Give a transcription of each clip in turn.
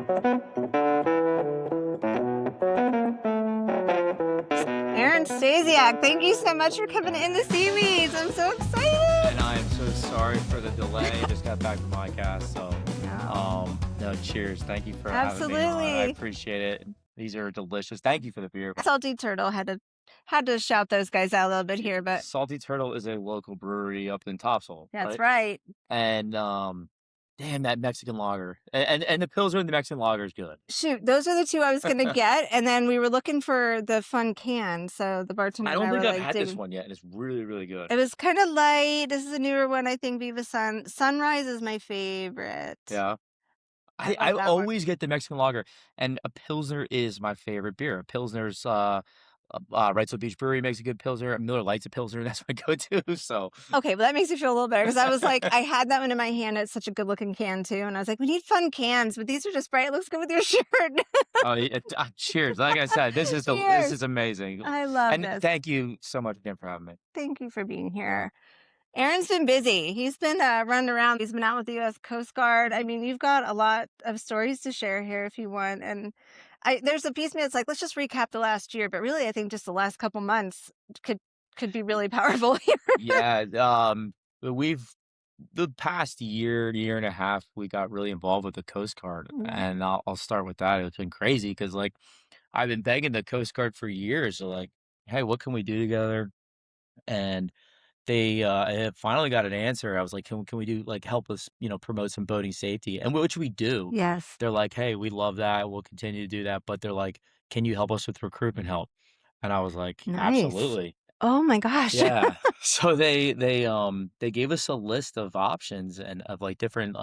Aaron Stasiak, thank you so much for coming in the SeaWeeds. I'm so excited. And I am so sorry for the delay. Just got back from my cast, so no, cheers. Thank you for having me on. I appreciate it. These are delicious. Thank you for the beer. Salty Turtle had to shout those guys out a little bit here, but Salty Turtle is a local brewery up in Topsail. That's right. And damn, that Mexican lager and the Pilsner and the Mexican lager is good. Shoot, those are the two I was gonna get, and then we were looking for the fun can. So the bartender. I don't think I've had this one yet, and it's really, really good. It was kind of light. This is a newer one, I think. Viva Sunrise is my favorite. Yeah. I always get the Mexican lager, and a Pilsner is my favorite beer. A Pilsner's Right Slope Beach Brewery makes a good Pilsner. Miller Lite's a Pilsner. That's my go-to. So okay, well that makes me feel a little better because I was like, I had that one in my hand. It's such a good-looking can too, and I was like, we need fun cans, but these are just bright. It looks good with your shirt. Cheers! Like I said, this is amazing. I love this. And thank you so much again for having me. Thank you for being here. Aaron's been busy. He's been running around. He's been out with the U.S. Coast Guard. I mean, you've got a lot of stories to share here if you want. And there's a piece of me that's like, let's just recap the last year. But really, I think just the last couple months could be really powerful here. Yeah. The past year and a half, we got really involved with the Coast Guard. And I'll start with that. It's been crazy because, like, I've been begging the Coast Guard for years. So, like, hey, what can we do together? And they finally got an answer. I was like, can we do, like, help us, promote some boating safety? And which we do. Yes. They're like, hey, we love that. We'll continue to do that. But they're like, can you help us with recruitment help? And I was like, nice. Absolutely. Oh my gosh. Yeah. So they gave us a list of options and of like different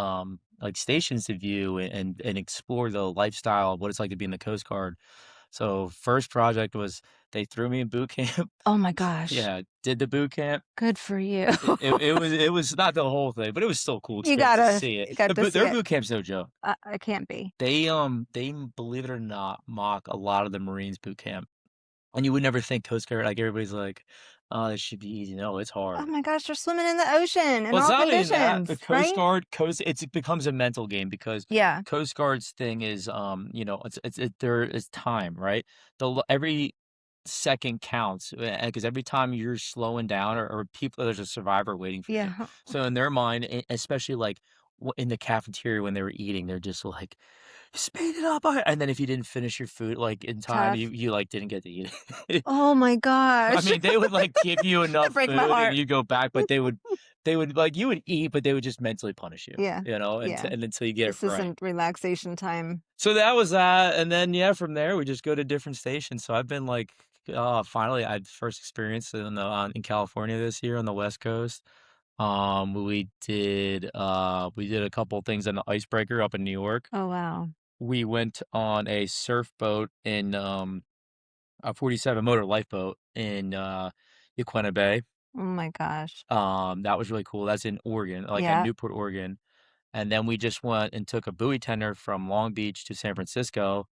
like stations to view and explore the lifestyle of what it's like to be in the Coast Guard. So first project was they threw me in boot camp. Oh my gosh. Yeah, did the boot camp. Good for you. It was not the whole thing, but it was still cool You gotta to see it. But their boot camp's no joke. I can't be. They believe it or not mock a lot of the Marines boot camp. And you would never think Coast Guard, like everybody's like, oh, this should be easy. No, it's hard. Oh my gosh, they're swimming in the ocean in Well, it's all not only conditions, that, the Coast right? Guard, it becomes a mental game because Coast Guard's thing is, there is time, right? Every second counts because every time you're slowing down or people, there's a survivor waiting for you. So in their mind, especially like in the cafeteria when they were eating, they're just like, speed it up. And then if you didn't finish your food like in time, you like didn't get to eat it. Oh my gosh. I mean, they would like give you enough food and you go back, but they would like, you would eat, but they would just mentally punish you. Yeah. And until you get it right. This isn't relaxation time. So that was that. And then, from there, we just go to different stations. So I've been like, finally, I had first experience in California this year on the West Coast. We did a couple of things on the icebreaker up in New York. Oh, wow. We went on a surf boat in a 47 motor lifeboat in IYKYK Bay. Oh my gosh. That was really cool. That's in Oregon, like at Newport, Oregon. And then we just went and took a buoy tender from Long Beach to San Francisco.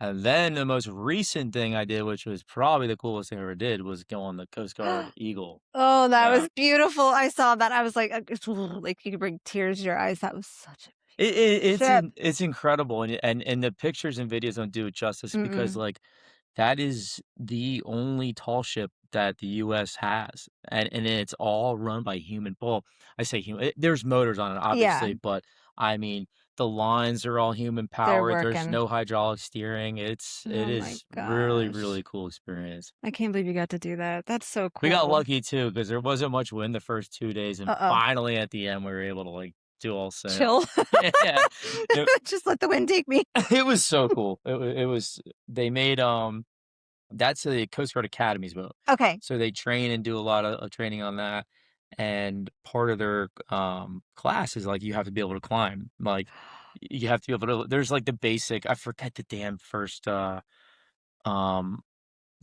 And then the most recent thing I did, which was probably the coolest thing I ever did, was go on the Coast Guard Eagle. Oh, that was beautiful. I saw that. I was like you could bring tears to your eyes. That was such a it's incredible. And the pictures and videos don't do it justice because like that is the only tall ship that the U.S. has. And it's all run by human. Well, I say human. There's motors on it, obviously, but I mean, the lines are all human powered. There's no hydraulic steering. It is really, really cool experience. I can't believe you got to do that. That's so cool. We got lucky too because there wasn't much wind the first 2 days, and finally at the end we were able to like do all sail. Chill. Just let the wind take me. It was so cool. It was. They made that's the Coast Guard Academy's boat. Okay. So they train and do a lot of training on that. And part of their class is like you have to be able to climb. Like you have to be able to. There's like the basic. I forget the damn first the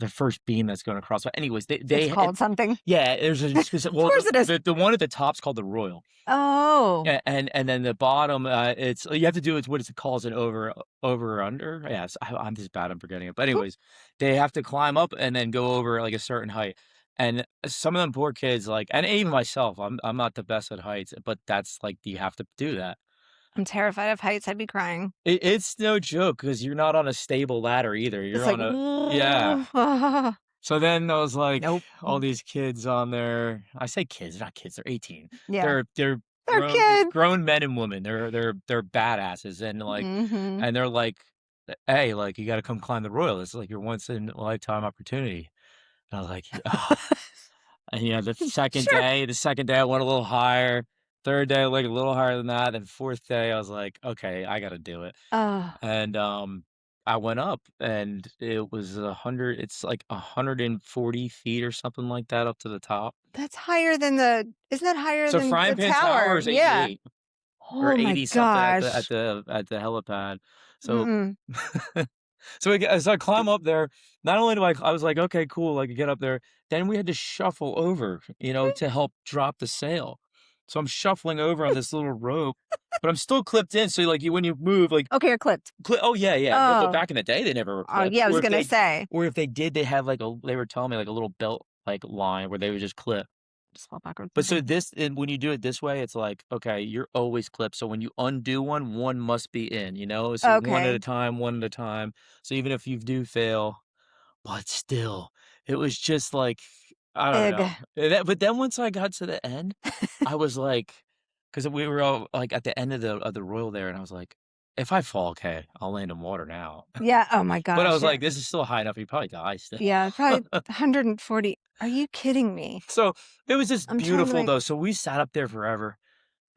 first beam that's going across. But anyways, it's called something. Yeah, there's a specific. Well, of course it is. The one at the top's called the Royal. Oh. And then the bottom, it's you have to do what it calls an over or under. Yes, I'm just bad. I'm forgetting it. But anyways, they have to climb up and then go over like a certain height. And some of them poor kids, like, and even myself, I'm not the best at heights, but that's like you have to do that. I'm terrified of heights, I'd be crying. It's no joke because 'cause you're not on a stable ladder either, It's you're like, on a yeah. So then I was like, nope. all these kids on there I say kids, they're not kids, they're 18. Yeah. They're They're kids. grown men and women, they're badasses, Mhm. and they're like, "Hey, like, you gotta come climb the Royal, it's like your once in a lifetime opportunity." And I was like, "Oh." And, Sure. the second day I went a little higher, 3rd day, like, a little higher than that, then 4th day, I was like, "Okay, I gotta do it." Oh, And, I went up, and it was 100 it's like 140 feet or something like that up to the top. that's higher than the isn't that higher So than Frying the Pan Tower tower? is Yeah. 88 or Oh my 80 something gosh. at the helipad. So Mm-mm. so I climb up there, not only do I was like, "Okay, cool," I could get up there, then we had to shuffle over, to help drop the sail. So I'm shuffling over on this little rope, but I'm still clipped in, so, like, you when you move, like, Okay, you're clipped. oh, yeah, yeah, no, but Oh. back in the day, they never were Oh, clipped, yeah, I was gonna say. or if they did, they had, like, a they were telling me, like, a little belt, like, line where they would just clip. Just fall backwards, But so okay. this and when you do it this way, it's like, okay, you're always clipped, so when you undo one, one must be in, So Okay. one at a time. So even if you do fail but still, it was just like, I don't Ugh. know. But then once I got to the end, I was like, because we were all, like, at the end of the royal there, and I was like, "If I fall, okay, I'll land in water now." Yeah, oh my But I gosh, was yeah. like, "This is still high enough, you probably die still." Yeah, probably 140. Are you kidding me? So, it was just I'm trying to beautiful, make though, so we sat up there forever.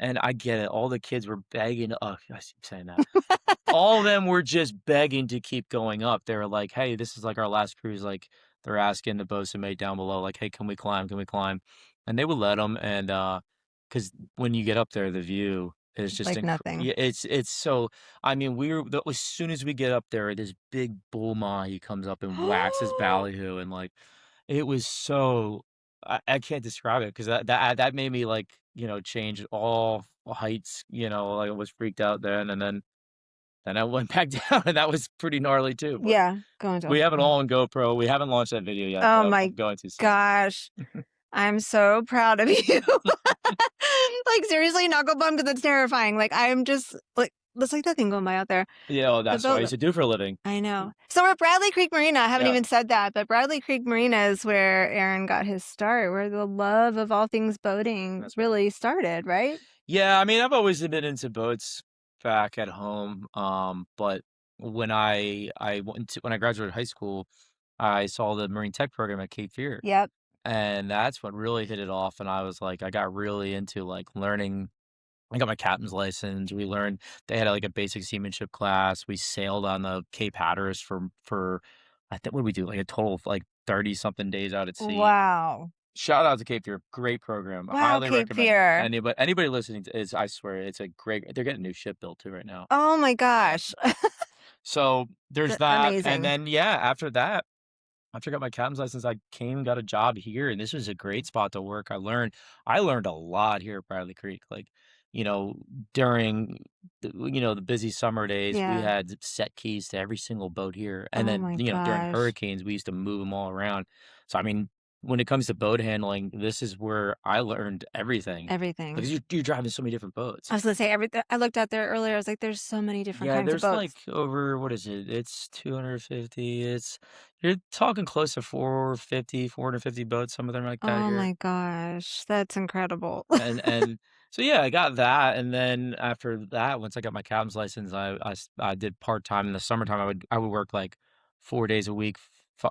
And I get it, all the kids were begging oh, I keep saying that. All of them were just begging to keep going up. They were like, "Hey, this is, like, our last cruise," like, they're asking the bosun mate down below, like, "Hey, can we climb? Can we climb?" And they would let them. And, because when you get up there, the view is just like nothing. yeah, it's so I mean, we were as soon as we get up there, this big bull mahi comes up and whacks his ballyhoo, and, like, it was so I can't describe it because that made me, like, change all heights, like, I was freaked out then, and then I went back down, and that was pretty gnarly too, but Yeah, going to we have it all on GoPro. We haven't launched that video yet, oh but my I'm going to soon. gosh. I'm so proud of you. Like, seriously, knuckle bum because it's terrifying. Like, I'm just like, it's like that thing going by out there. Yeah, well, The that's what I boat. used to do for a living. I know. So we're at Bradley Creek Marina. I haven't Yeah, even said that, but Bradley Creek Marina is where Aaron got his start, where the love of all things boating that's right. really started, right? Yeah, I mean, I've always been into boats back at home, but when I graduated high school, I saw the marine tech program at Cape Fear. Yep. And that's what really hit it off, and I was like I got really into, like, learning I got my captain's license, we learned they had, like, a basic seamanship class, we sailed on the Cape Hatteras for I think what did we do, like, a total of, like, 30 something days out at sea. Wow. Shout out to Cape Fear, great program, I Wow, highly Cape recommend it. Fear. Anybody listening to is I swear it's a great they're getting a new ship built too right now. Oh my Yeah. gosh. So, there's that, and Amazing. then, yeah, after that after I got my captain's license, I came and got a job here, and this was a great spot to work. I learned a lot here at Bradley Creek. Like, you know, during the busy summer days, we Yeah. had set keys to every single boat here. And Oh then, my during gosh. hurricanes, we used to move them all around. So I mean, when it comes to boat handling, this is where I learned everything. Everything. Because you're driving so many different boats. I was gonna say everything. I looked out there earlier. I was like, there's so many different Yeah, kinds of there's like boats. over what is it? It's 250. You're talking close to 450 boats, some of them like that Oh here. my gosh. That's incredible. And so yeah, I got that, and then after that, once I got my captain's license, I did part-time in the summertime. I would work like 4 days a week,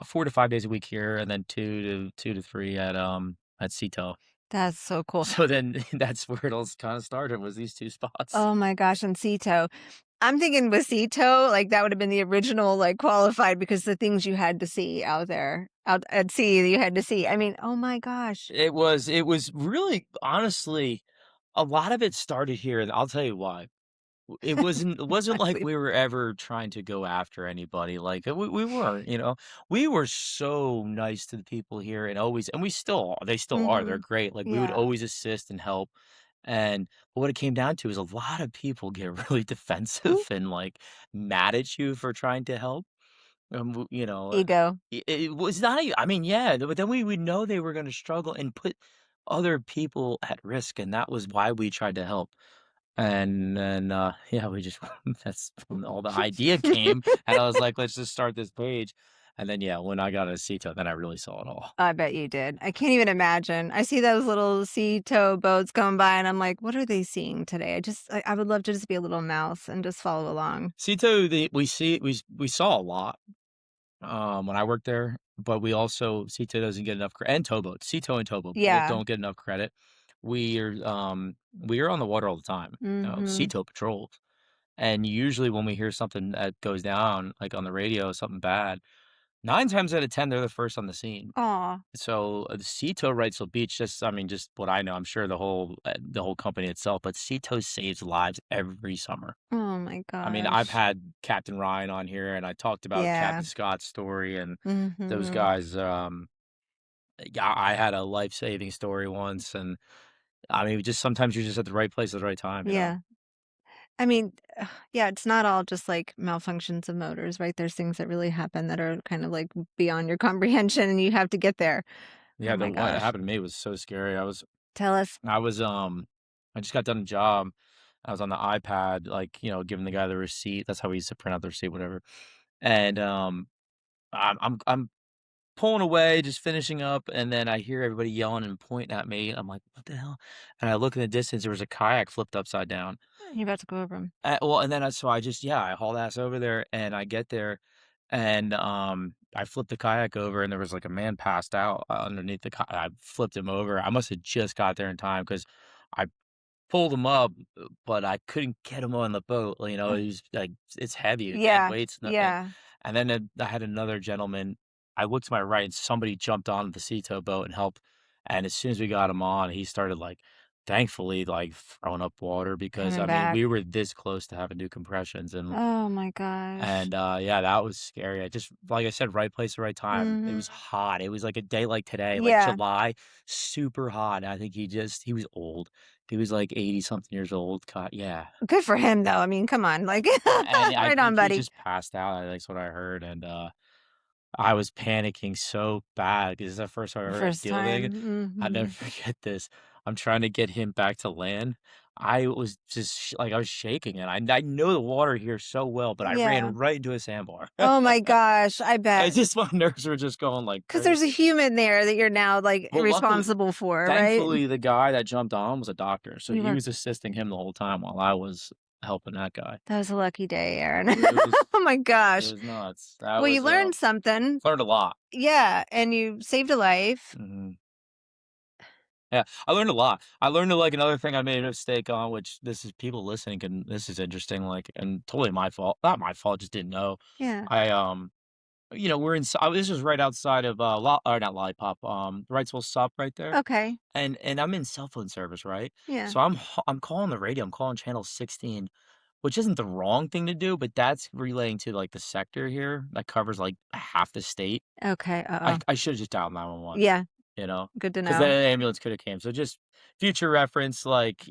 4 to 5 days a week here, and then 2 to 3 at Seatow. That's so cool. So then that's where it all kind of started was these 2 spots. Oh my gosh, and Ceto. I'm thinking with Ceto, like, that would have been the original, like, qualified because the things you had to see out there, out at sea that you had to see. I mean, oh my gosh. It was really honestly, a lot of it started here, and I'll tell you why. It wasn't like Please. we were ever trying to go after anybody, like, we weren't, We were so nice to the people here and always and we still are, they still are, they're Mhm. great, like, we would Yeah. always assist and help, and but what it came down to is a lot of people get really Mm. defensive and, like, mad at you for trying to help. Ego. It was not e I mean, yeah, but then we would know they were gonna struggle and put other people at risk, and that was why we tried to help. And then, yeah, we just that's when all the idea came, and I was like, "Let's just start this page." And then, yeah, when I got a Ceto, then I really saw it all. I bet you did. I can't even imagine. I see those little sea tow boats going by, and I'm like, "What are they seeing today?" I would love to just be a little mouse and just follow along. Ceto, we saw a lot, when I worked there, but we also Ceto doesn't get enough credit, and towboats. Ceto and towboat both Yeah. don't get enough credit. We are on the water all the time, Mhm. Ceto patrols, and usually when we hear something that goes down, like on the radio, something bad, 9 times out of 10, they're the first on the scene. Aw. So, Ceto Wrightsville Beach, just I mean, just what I know, I'm sure the whole company itself, but Ceto saves lives every summer. Oh my I mean, I've gosh. had Captain Ryan on here, and I talked about Yeah. Captain Scott's story, and those Mhm. guys, yeah, I had a life-saving story once, and, I mean, just sometimes you're just at the right place at the right time, you know? Yeah. I mean, yeah, it's not all just, like, malfunctions of motors, right? There's things that really happen that are kind of, like, beyond your comprehension, and you have to get there. Oh Yeah, the my one that gosh. happened to me was so scary. Tell us. I was, I just got done a job. I was on the iPad, like, giving the guy the receipt. That's how we used to print out the receipt, whatever. And, I'm pulling away, just finishing up, and then I hear everybody yelling and pointing at me. I'm like, "What the hell?" And I look in the distance, there was a kayak flipped upside down. You're about to go over 'em. Well, and then so I just yeah, I hauled ass over there, and I get there, and, I flipped the kayak over, and there was, like, a man passed out, underneath the I flipped him over. I must have just got there in time because I pulled him up, but I couldn't get him on the boat, he's, like it's heavy, dead Yeah, weight's nothing. yeah. And then, I had another gentleman. I looked to my right, and somebody jumped on the sea tow boat and helped, and as soon as we got him on, he started, like, thankfully, like, throwing up water because, Coming I mean, back. we were this close to having new compressions, Oh my gosh. yeah, that was scary. I just like I said, right place, right time. It was Mhm. hot. It was like a day like today, like Yeah. July, super hot. I think he was old. He was like 80 something years old. God, yeah. Good for him, though. I mean, come on, like, And I right on, think he buddy. just passed out. That's what I heard. And I was panicking so bad because it's the first time I ever had to First deal with it. time. I'll never Mhm. forget this. I'm trying to get him back to land. I was just like I was shaking, and I know the water here so well, but I Yeah. ran right into a sandbar. Oh my gosh, I I bet. just my nerves were just going like 'Cause there's a crazy. human there that you're now, like, Well, luckily responsible for, right? thankfully, the guy that jumped on was a doctor, so You he were was assisting him the whole time while I was helping that guy. That was a lucky day, Aaron. Oh my It gosh. was nuts. That Well, you was, learned something. learned a lot. Yeah, and you saved a life. Mhm. Yeah, I learned a lot. I learned, like, another thing I made a mistake on, which this is people listening can this is interesting, like, and totally my fault. Not my fault, just didn't know. Yeah. I, we're in this was right outside of, or not Lollipop, Wrightsville Sup right there. Okay. And I'm in cell phone service, right? Yeah. So I'm calling the radio, I'm calling channel 16, which isn't the wrong thing to do, but that's relaying to, like, the sector here that covers, like, half the state. Okay, I should've just dialed 911, Yeah, you know, good to because the know. ambulance coulda came. So just future reference, like,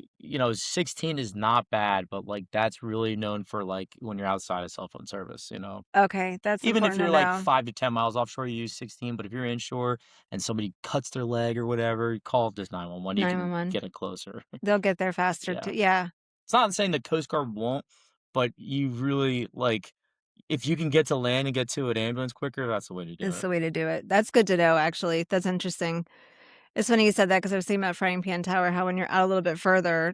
16 is not bad, but, like, that's really known for, like, when you're outside of cell phone service, you know? Okay, that's Even if important to you're, like, know. 5 to 10 miles offshore, you use 16, but if you're inshore and somebody cuts their leg or whatever, call this 911, you can 911. get it closer. They'll get there faster Yeah. too. Yeah, It's not saying the Coast Guard won't, but you really, like, if you can get to land and get to an ambulance quicker, that's the way to do is it. the way to do it. That's good to know, actually. That's interesting. It's funny you said that because I was thinking about Frying Pan Tower, how when you're out a little bit further,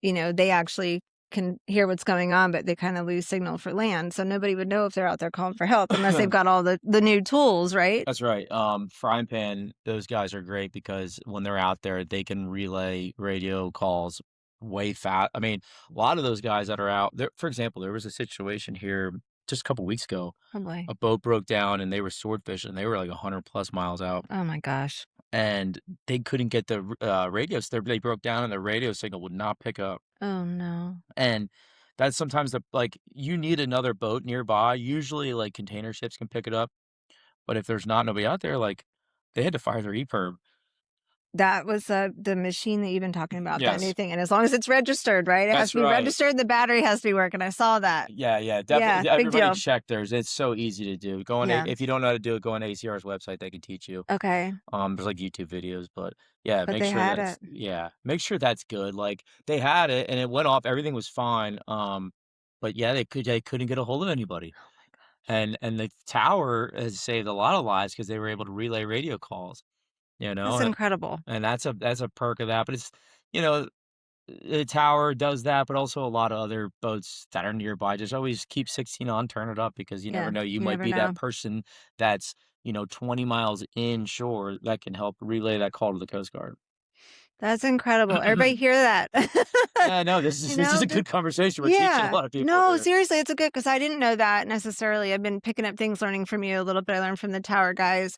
they actually can hear what's going on, but they kinda lose signal for land, so nobody would know if they're out there calling for help unless they've got all the new tools, right? That's right. Frying Pan, those guys are great because when they're out there, they can relay radio calls way fast. I mean, a lot of those guys that are out there, for example, there was a situation here just a couple weeks ago. Oh, boy. A boat broke down and they were swordfish and they were like 100 plus miles out Oh my gosh. and they couldn't get the radios. They broke down and the radio signal would not pick up. Oh, no. And that's sometimes like you need another boat nearby. Usually, like container ships can pick it up, but if there's not nobody out there, like, they had to fire their EPIRB, That was the machine that you've been talking about, that new Yes. thing, and as long as it's registered, right? It has That's to be right. registered, the battery has to be working, I saw that. Yeah, Yeah, definitely. big Everybody deal. check theirs. It's so easy to do. Yeah. If you don't know how to do it, go on ACR's website. They can teach you. Okay. There's like YouTube videos, but yeah, But they had it. make sure that's good. Like they had it and it went off. Everything was fine. But yeah, they couldn't get a hold of anybody. Oh my gosh. And the tower has saved a lot of lives because they were able to relay radio calls. You know, That's incredible. and that's a perk of that. But it's you know the tower does that, but also a lot of other boats that are nearby. Just always keep 16 on, turn it up because you never Yeah, know. You you might never be that know. person that's, 20 miles inshore that can help relay that call to the Coast Guard. That's incredible. Everybody hear that. Yeah, no, this is a Just good conversation. We're teaching a yeah. lot of people No, here. seriously, it's a good because I didn't know that necessarily. I've been picking up things, learning from you a little bit. I learned from the tower guys.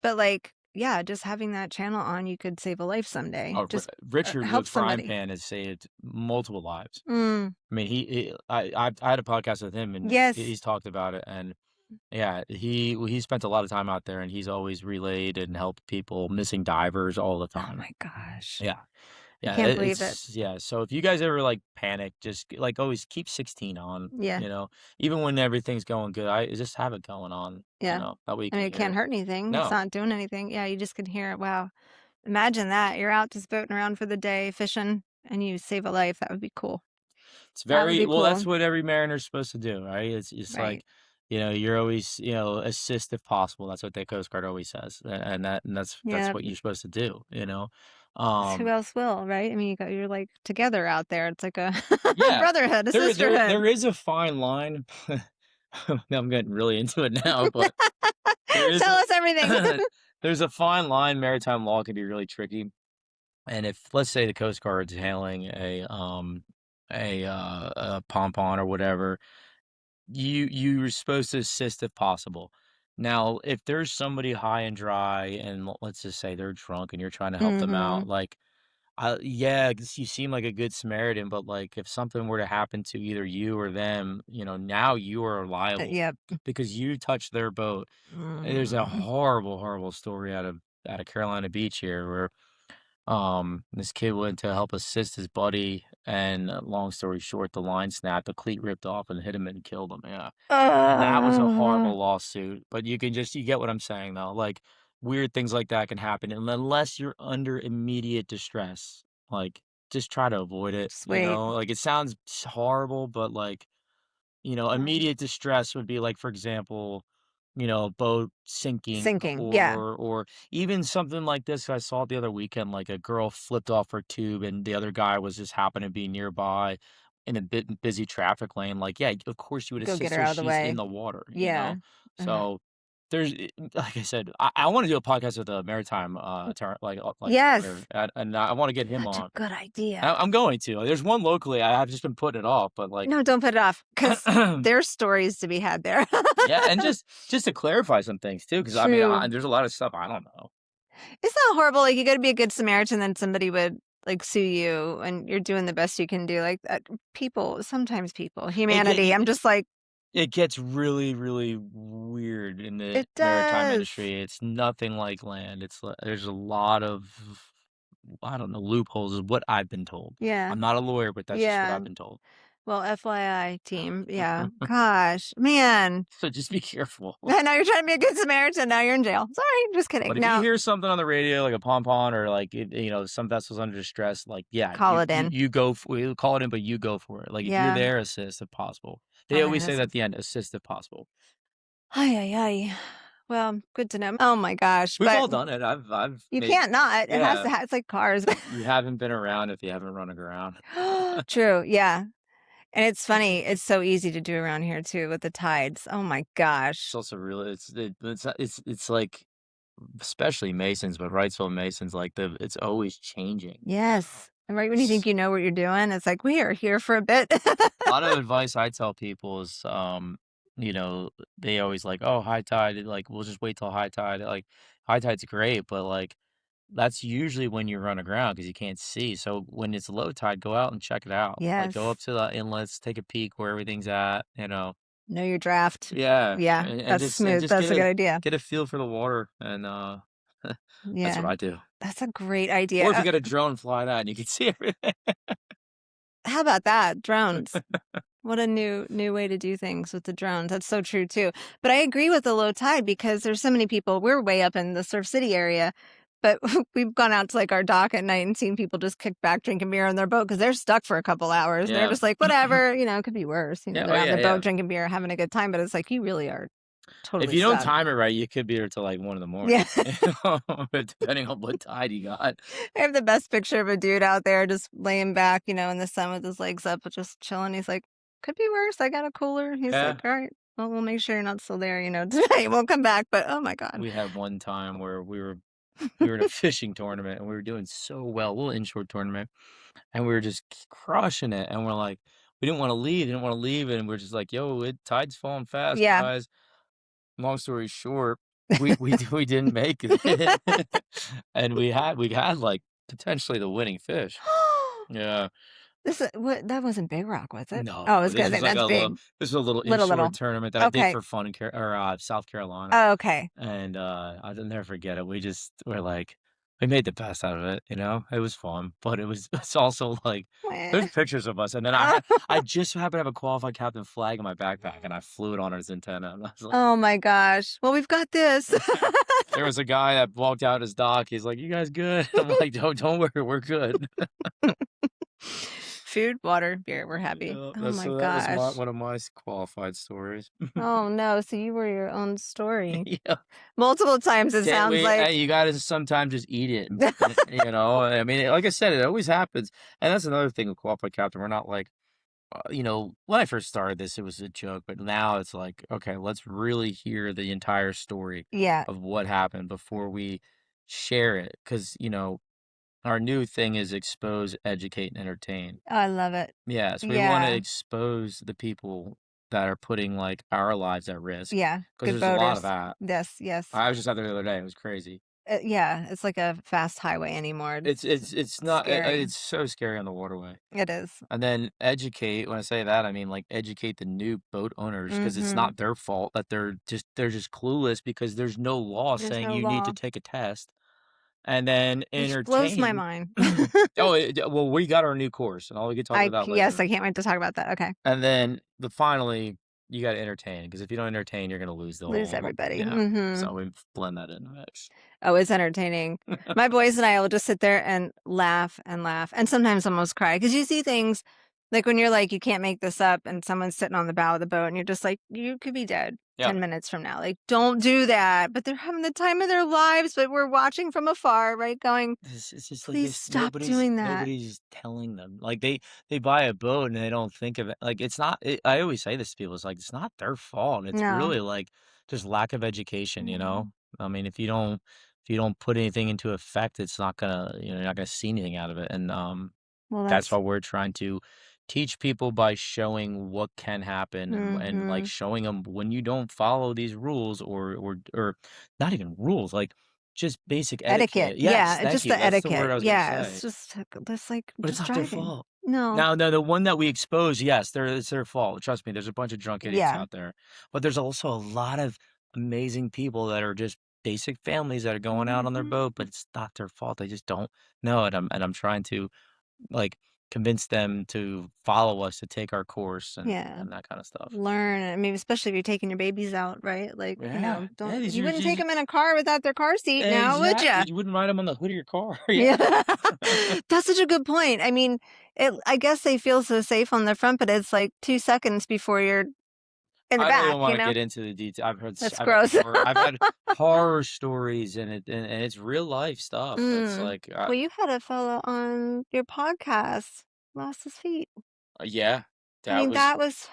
But, like, yeah, just having that channel on, you could save a life someday. Just, Richard help with Frying somebody. Pan has saved multiple lives. Mm, I mean, I had a podcast with him and yes. he's talked about it and yeah, he spent a lot of time out there and he's always relayed and helped people, missing divers all the Oh time. my gosh. Yeah. I Yeah, can't believe it. yeah, so if you guys ever, like, panic, just, like, always keep 16 on, Yeah, even when everything's going good, I just have it going on, yeah. that way you I mean, can it hear can't it. hurt anything. It's No. not doing anything. Yeah, you just can hear it. Wow. Imagine that. You're out just boating around for the day, fishing, and you save a life. That would be cool. It's That would very be well, that's cool. what every mariner's supposed to do, right? It's Right. like, you're always, assist if possible, that's what the Coast Guard always says, and that's Yeah. what you're supposed to do, 'Cause who Um, else will, right? I mean, you're like together out there. It's like a yeah, brotherhood, a there sisterhood. is a fine line. I'm getting really into it now, but there is Tell us everything. there's a fine line. Maritime law can be really tricky. And if let's say the Coast Guard's hailing a pompon or whatever, you're supposed to assist if possible. Now, if there's somebody high and dry and let's just say they're drunk and you're trying to help them out, Mhm. like yeah, 'cause you seem like a good Samaritan, but like if something were to happen to either you or them, now you are liable Yep. because you touched their boat. There's a Mm. horrible, horrible story out of Carolina Beach here where this kid went to help assist his buddy, and long story short, the line snapped, the cleat ripped off, and hit him and killed him. Yeah, that was a Uh, horrible lawsuit. But you get what I'm saying though. Like weird things like that can happen, and unless you're under immediate distress, like just try to avoid it. just wait. Like it sounds horrible, but like Um, immediate distress would be like, for example, boat sinking sinking. Yeah. or even something like this. I saw it the other weekend, like a girl flipped off her tube and the other guy was just happened to be nearby in a bit busy traffic lane. Like, yeah, of course you would Go get assist her her. out of the She's in way. the water. Yeah. Ugh. So like I said, I want to do a podcast with a maritime like Yes. lawyer, and I want to get him Such a on. good idea. I'm going to. There's one locally. I've just been putting it off, but like No, don't put it off because there's stories to be had there. yeah, and just to clarify some things too, because I mean, True. there's a lot of stuff I don't know. It's not horrible. Like, you gotta be a good Samaritan, then somebody would, like, sue you, and you're doing the best you can do. Like, sometimes people, It get humanity, I'm just like, it gets really, really weird in the "It maritime does." industry. It's nothing like land. There's a lot of I don't know loopholes is what I've been told. Yeah. I'm not a lawyer, but that's just what Yeah. I've been told. Well, FYI, team. Yeah. Gosh, man. So just be careful. I know you're trying to be a good Samaritan, now you're in jail. Sorry, just kidding. But if you Now, hear something on the radio, like a pompon or like some vessels under distress, like yeah, call it in. you go for you call it in, but you go for it. Like if you're Yeah. there, assist if possible. They Oh my always say that at goodness. the end, assist if possible. Ay, ay, ay. Well, good to know. Oh my gosh, We've but all done it. I've you made can't not. It has yeah. to it's like cars. You haven't been around if you haven't run aground. True, yeah. And it's funny, it's so easy to do around here too with the tides. Oh my It's gosh. also really it's like especially Masons, but Wrightsville Masons, like it's always changing. Yes. And right when you think S- you know what you're doing, it's like, "We are here for a bit." A lot of advice I tell people is, they always like, oh, high tide, like we'll just wait till high tide. Like high tide's great, but like that's usually when you run aground because you can't see. So when it's low tide, go out and check it out. Like go up Yes. to the inlets, take a peek where everything's at. Know your draft. Yeah, Yeah, and that's and smooth. just That's a good idea. get a feel for the water, and That's what Yeah. I do. That's a great Or if you idea. got a drone, fly that and you can see everything. How about that? Drones. What a new way to do things with the drones. That's so true too. But I agree with the low tide because there's so many people. We're way up in the Surf City area, but we've gone out to like our dock at night and seen people just kick back drinking beer on their boat because they're stuck for a couple hours. And they're Yeah. just like, whatever, it could be worse. Yeah. They're Oh, out in yeah, their boat yeah. drinking beer, having a good time, but it's like you really are If totally you don't stuck. time it right, you could be there till like 1 in the Yeah. morning, depending on what tide you got. I have the best picture of a dude out there just laying back, in the sun with his legs up, just chilling. He's like, could be worse. I got a cooler. He's like, Yeah. all right, well, we'll make sure you're not still there, tonight. We'll come back. But oh my God. We had one time where we were in a fishing tournament and we were doing so well, a little inshore tournament, and we were just crushing it. And we're like, we didn't want to leave, and we're just like, yo, tide's falling fast, Yeah. guys. Long story short, we didn't make it, and we had like potentially the winning fish. Yeah. That wasn't Big Rock, was it? No, Oh, I was this gonna say was like that's big. this was a little inshore Little. tournament that I did Okay. for fun in South Carolina. Oh, okay. And, I'll never forget it. We're like we made the best out of it, It was fun, but it's also like there's Meh. pictures of us, and then I just happened to have a qualified captain flag in my backpack, and I flew it on his antenna, and I was like Oh my gosh. Well, we've got this. there was a guy that walked out his dock, he's like, "You guys good?" I'm like, Don't worry, we're good." Food, water, beer. We're happy. Yeah, Oh my that was gosh. one of my qualified stories. Oh no. So you were your own story. Yeah. Multiple times, it Can't sounds we like. you gotta sometimes just eat it, I mean, like I said, it always happens, and that's another thing with qualified captain, we're not like, when I first started this, it was a joke, but now it's like, okay, let's really hear the entire story Yeah. of what happened before we share it, because our new thing is expose, educate, and entertain. Oh, I love it. Yes, we wanna Yeah. expose the people that are putting, like, our lives at risk, Yeah. because Good there's a lot of voters. that. Yes. Yes. I was just out there the other day, it was crazy. Yeah. It's like a fast highway anymore. It's not Scary. it's so scary on the waterway. It is. And then educate, when I say that, I mean, like, educate the new boat owners because it's Mm-hmm. not their fault that they're just clueless because there's no law There's saying no you need to law. take a test. And then Which blows my entertain. mind. Oh, well, we got our new course, and all we can talk about that Yes, later. I can't wait to talk about that. Okay. And then finally, you gotta entertain because if you don't entertain, you're gonna lose the Lose whole everybody. yeah. Mm-hmm. So we blend that in the mix. Oh, it's entertaining. My boys and I will just sit there and laugh and sometimes almost cry because you see things like when you're like, you can't make this up and someone's sitting on the bow of the boat and you're just like, you could be dead Yeah. 10 minutes from now. Like, don't do that. But they're having the time of their lives, but we're watching from afar, right? Going, It's just like please this. stop doing that. Nobody's telling them. Like they buy a boat and they don't think of it. Like it's not. I always say this to people. It's like it's not their fault. It's No. really like just lack of education. Mhm. I mean, if you don't put anything into effect, it's not gonna. You're not gonna see anything out of it. And Well, that's that's, why we're trying to teach people by showing what can happen and like mm-hmm. showing them when you don't follow these rules or not even rules like just basic Etiquette. etiquette. Yes, Yeah. thank Just you. the That's the word etiquette. I was gonna Yeah. say. It's just like, But it's just not their driving. fault. No. Now, no, the one that we expose, yes, it's their fault. Trust me, there's a bunch of drunk idiots Yeah. out there. But there's also a lot of amazing people that are just basic families that are going out on their Mm-hmm. boat, but it's not their fault. They just don't know it. I'm trying to like convince them to follow us to take our course and Yeah. that kind of stuff. Learn. I mean, especially if you're taking your babies out, right? Like, Yeah, yeah. you wouldn't take them in a car without their car seat now, would Exactly. you? You wouldn't ride them on the hood of your car. Yeah. Yeah. That's such a good point. I mean, I guess they feel so safe on the front, but it's like 2 seconds before you're in the I really back, don't want to get into the details. That's gross. I've had horror stories and it's real life stuff. It's Mm. like Well, you had a fellow on your podcast lost his feet. yeah, I that mean, was that was,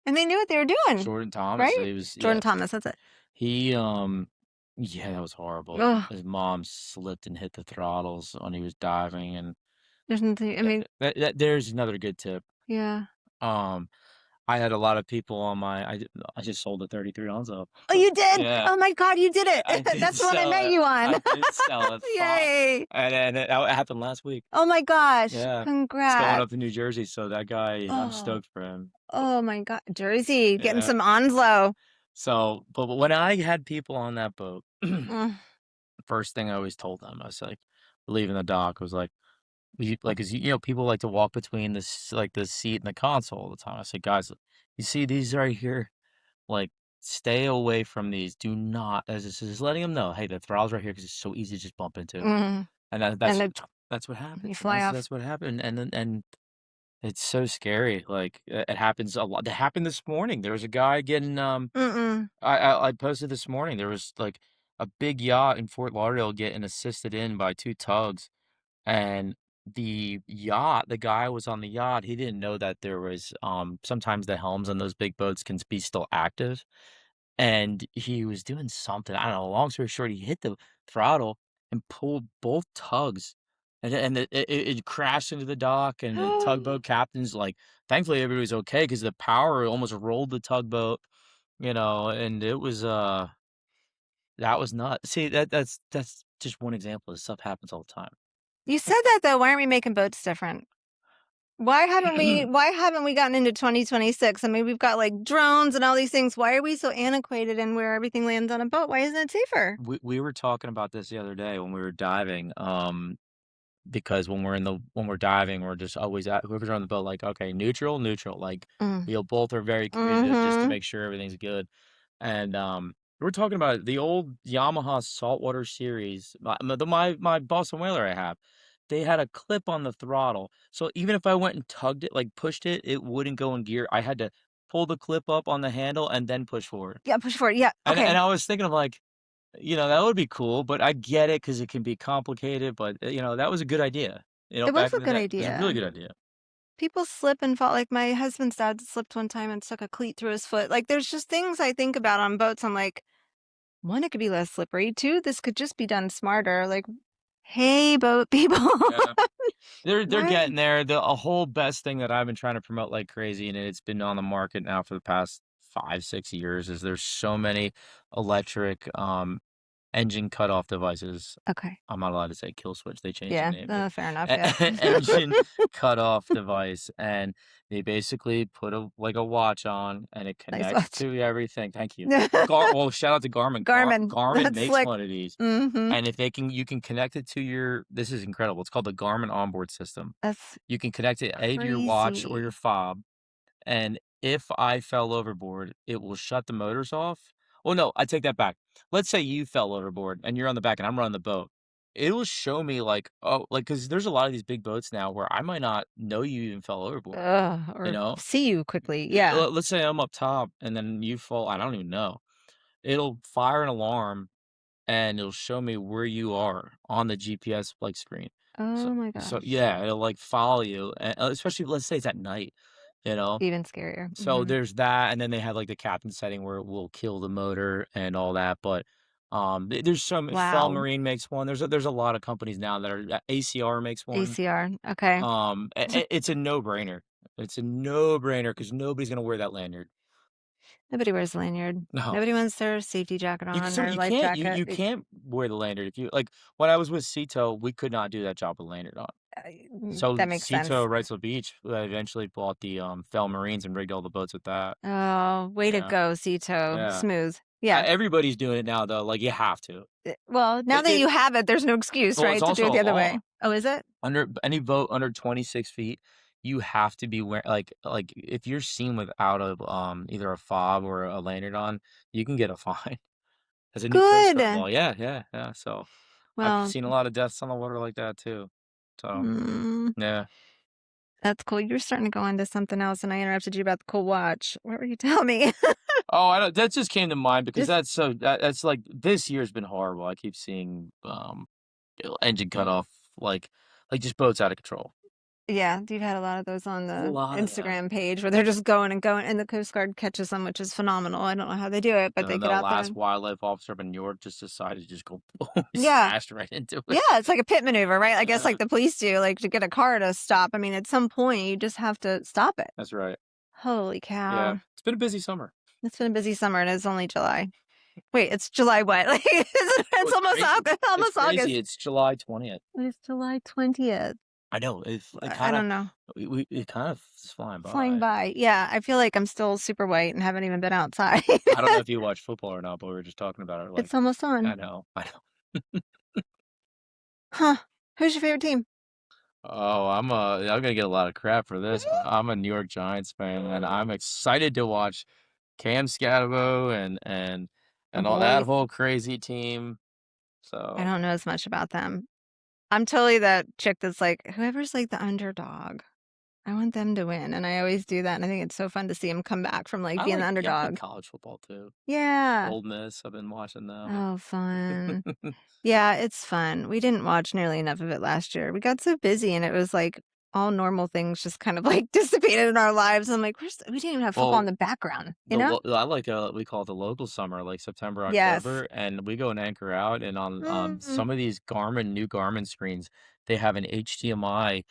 and they knew what they were doing, Jordan Thomas. right? He was Jordan yeah. Thomas, that's it. He yeah, that was horrible. Oh, His mom slipped and hit the throttles when he was diving and there's nothing, I mean, there's another good tip. yeah. Um I had a lot of people on I just sold a 33 Onzo. Oh, you did? Yeah, Oh my God, you did I it. did That's the one I sell met it. you on. I did sell it. Yay. And it happened last week. Oh my gosh. Yeah, it's going Congrats. up to New Jersey, so that guy, I'm Oh, stoked for him. oh my God. Jersey, getting Yeah. some Onslow. So, but when I had people on that boat, Mm. first thing I always told them, I was like, leaving the dock, I was like, like, 'cause, people like to walk between this like, the seat and the console all the time. I said, "Guys, you see these right here? Like, stay away from these. Do not," as this is letting them know, "Hey, the throttle's right here because it's so easy to just bump into." Mhm. And And then that's what you happens. fly off. That's what happened, and it's so scary, like, it happens a lot. It happened this morning. There was a guy getting, Mm-mm. I posted this morning, there was, like, a big yacht in Fort Lauderdale getting assisted in by 2 tugs, and the guy was on the yacht, he didn't know that there was, sometimes the helms on those big boats can be still active, and he was doing something, I don't know, long story short, he hit the throttle and pulled both tugs, and it crashed into the dock, and the tugboat captain's like, thankfully, everybody was okay because the power almost rolled the tugboat, and it was, that was nuts. See, that's just one example. This stuff happens all the time. You said that though, why aren't we making boats different? Why haven't we gotten into 2026? I mean, we've got, like, drones and all these things. Why are we so antiquated in where everything lands on a boat? Why isn't it safer? We were talking about this the other day when we were diving, because when we're diving, we're just always at whoever's on the boat, like, "Okay, neutral, neutral," like, Mm. we both are very communicative just to Mhm. make sure everything's good, and, we're talking about the old Yamaha saltwater series, my Boston Whaler I have, they had a clip on the throttle, so even if I went and tugged it, like, pushed it, it wouldn't go in gear, I had to pull the clip up on the handle and then push forward, Yeah, push forward. Yeah, and okay. I was thinking of, like, that would be cool, but I get it because it can be complicated, but, that was a good idea. It was Back a in the good day, it was a really idea. good idea. People slip and fall. Like, my husband's dad slipped one time and stuck a cleat through his foot. Like, there's just things I think about on boats. I'm like, 1, it could be less slippery. 2, this could just be done smarter. Like, hey, boat people. Yeah. They're Why? getting there. The a whole best thing that I've been trying to promote like crazy, and it's been on the market now for the past 5, 6 years, is there's so many electric, engine cutoff devices. Okay. I'm not allowed to say kill switch, they changed the Yeah, name, but fair enough, yeah. engine cutoff device, and they basically put a watch on, and it Nice connects watch. to everything. Thank you. Well, shout out to Garmin. Garmin, Garmin that's makes slick. one of these, Mhm. and if they can you can connect it to your this is incredible, it's called the Garmin onboard system. That's You can connect it either to your watch or your crazy. fob, and if I fell overboard, it will shut the motors off. Well, no, I take that back. Let's say you fell overboard and you're on the back and I'm running the boat. It will show me like, oh, like, because there's a lot of these big boats now where I might not know you even fell overboard, Ugh, you or know? see you quickly, yeah. Let's say I'm up top and then you fall, I don't even know. It'll fire an alarm and it'll show me where you are on the GPS, like, screen. So Oh my so gosh. yeah, it'll, like, follow you, especially let's say it's at night, you know? Even scarier. So Mhm. there's that, and then they have, like, the captain setting where it will kill the motor and all that, but, there's some Wow. Marine makes one, there's a lot of companies now that are ACR makes one, ACR, okay. it's a no-brainer. It's a no-brainer because nobody's gonna wear that lanyard. Nobody wears a lanyard. No. Nobody wants their safety jacket on or You life can't jacket. you can't wear the lanyard if you like, when I was with Cito, we could not do that job with lanyard on. So That makes Cito sense. Wrightsville Beach, eventually bought the, Fel Marines and rigged all the boats with that. Oh, way to Yeah, go, Sito. yeah. Smooth. Yeah. Everybody's doing it now though, like, you have to. Well, now that It you have it, there's no excuse, well, it's right, to do also it a the other law. way. Oh, is it? Under any boat under 26 feet, you have to be like, if you're seen without a, either a fob or a lanyard on, you can get a fine. As a new Coast Guard Good. law. Yeah, yeah, yeah, so I've Well, seen a lot of deaths on the water like that too. So, mm, yeah. that's cool. You were starting to go into something else, and I interrupted you about the cool watch. What were you telling me? Oh, I don't that just came to mind because Just that's like this year's been horrible. I keep seeing, engine cut off, like just boats out of control. yeah, you've had a lot of those on A the lot of them. Instagram page where they're just going and going, and the Coast Guard catches them, which is phenomenal. I don't know how they do it, but they get The out there last and wildlife officer up in New York just decided to just go boom, yeah. smashed right into Yeah, it. it's like a pit maneuver, right? I guess Yeah, like the police do, like to get a car to stop. I mean, at some point, you just have to stop it. that's right. Holy Yeah. cow. It's been a busy summer. It's been a busy summer and it's only July. Wait, it's July what? Like, Oh, it's it's almost crazy. August. It's Almost crazy. August. It's July 20th. It's July 20th. I know. It I kinda don't know. it kind of is flying Flying by. by. Yeah, I feel like I'm still super white and haven't even been outside. I don't know if you watch football or not, but we were just talking about it, like It's almost I on. know, I know. Huh. Who's your favorite team? Oh, I'm gonna get a lot of crap for this. Really? I'm a New York Giants fan, and I'm excited to watch Cam Scatabo The and all that boys. whole crazy team. I So, don't know as much about them. I'm totally that chick that's like, whoever's like the underdog, I want them to win. And I always do that. And I think it's so fun to see them come back from like being the I like underdog. college football too. Yeah. Ole Miss, I've been watching them. Oh, fun. Yeah, it's fun. We didn't watch nearly enough of it last year. We got so busy and it was like all normal things just kind of like dissipated in our lives. I'm like, we didn't even have football in Well, the background, you know? I like we call it the local summer, like September, Yes. October, and we go and anchor out. And on Mm. some of these new Garmin screens, they have an HDMI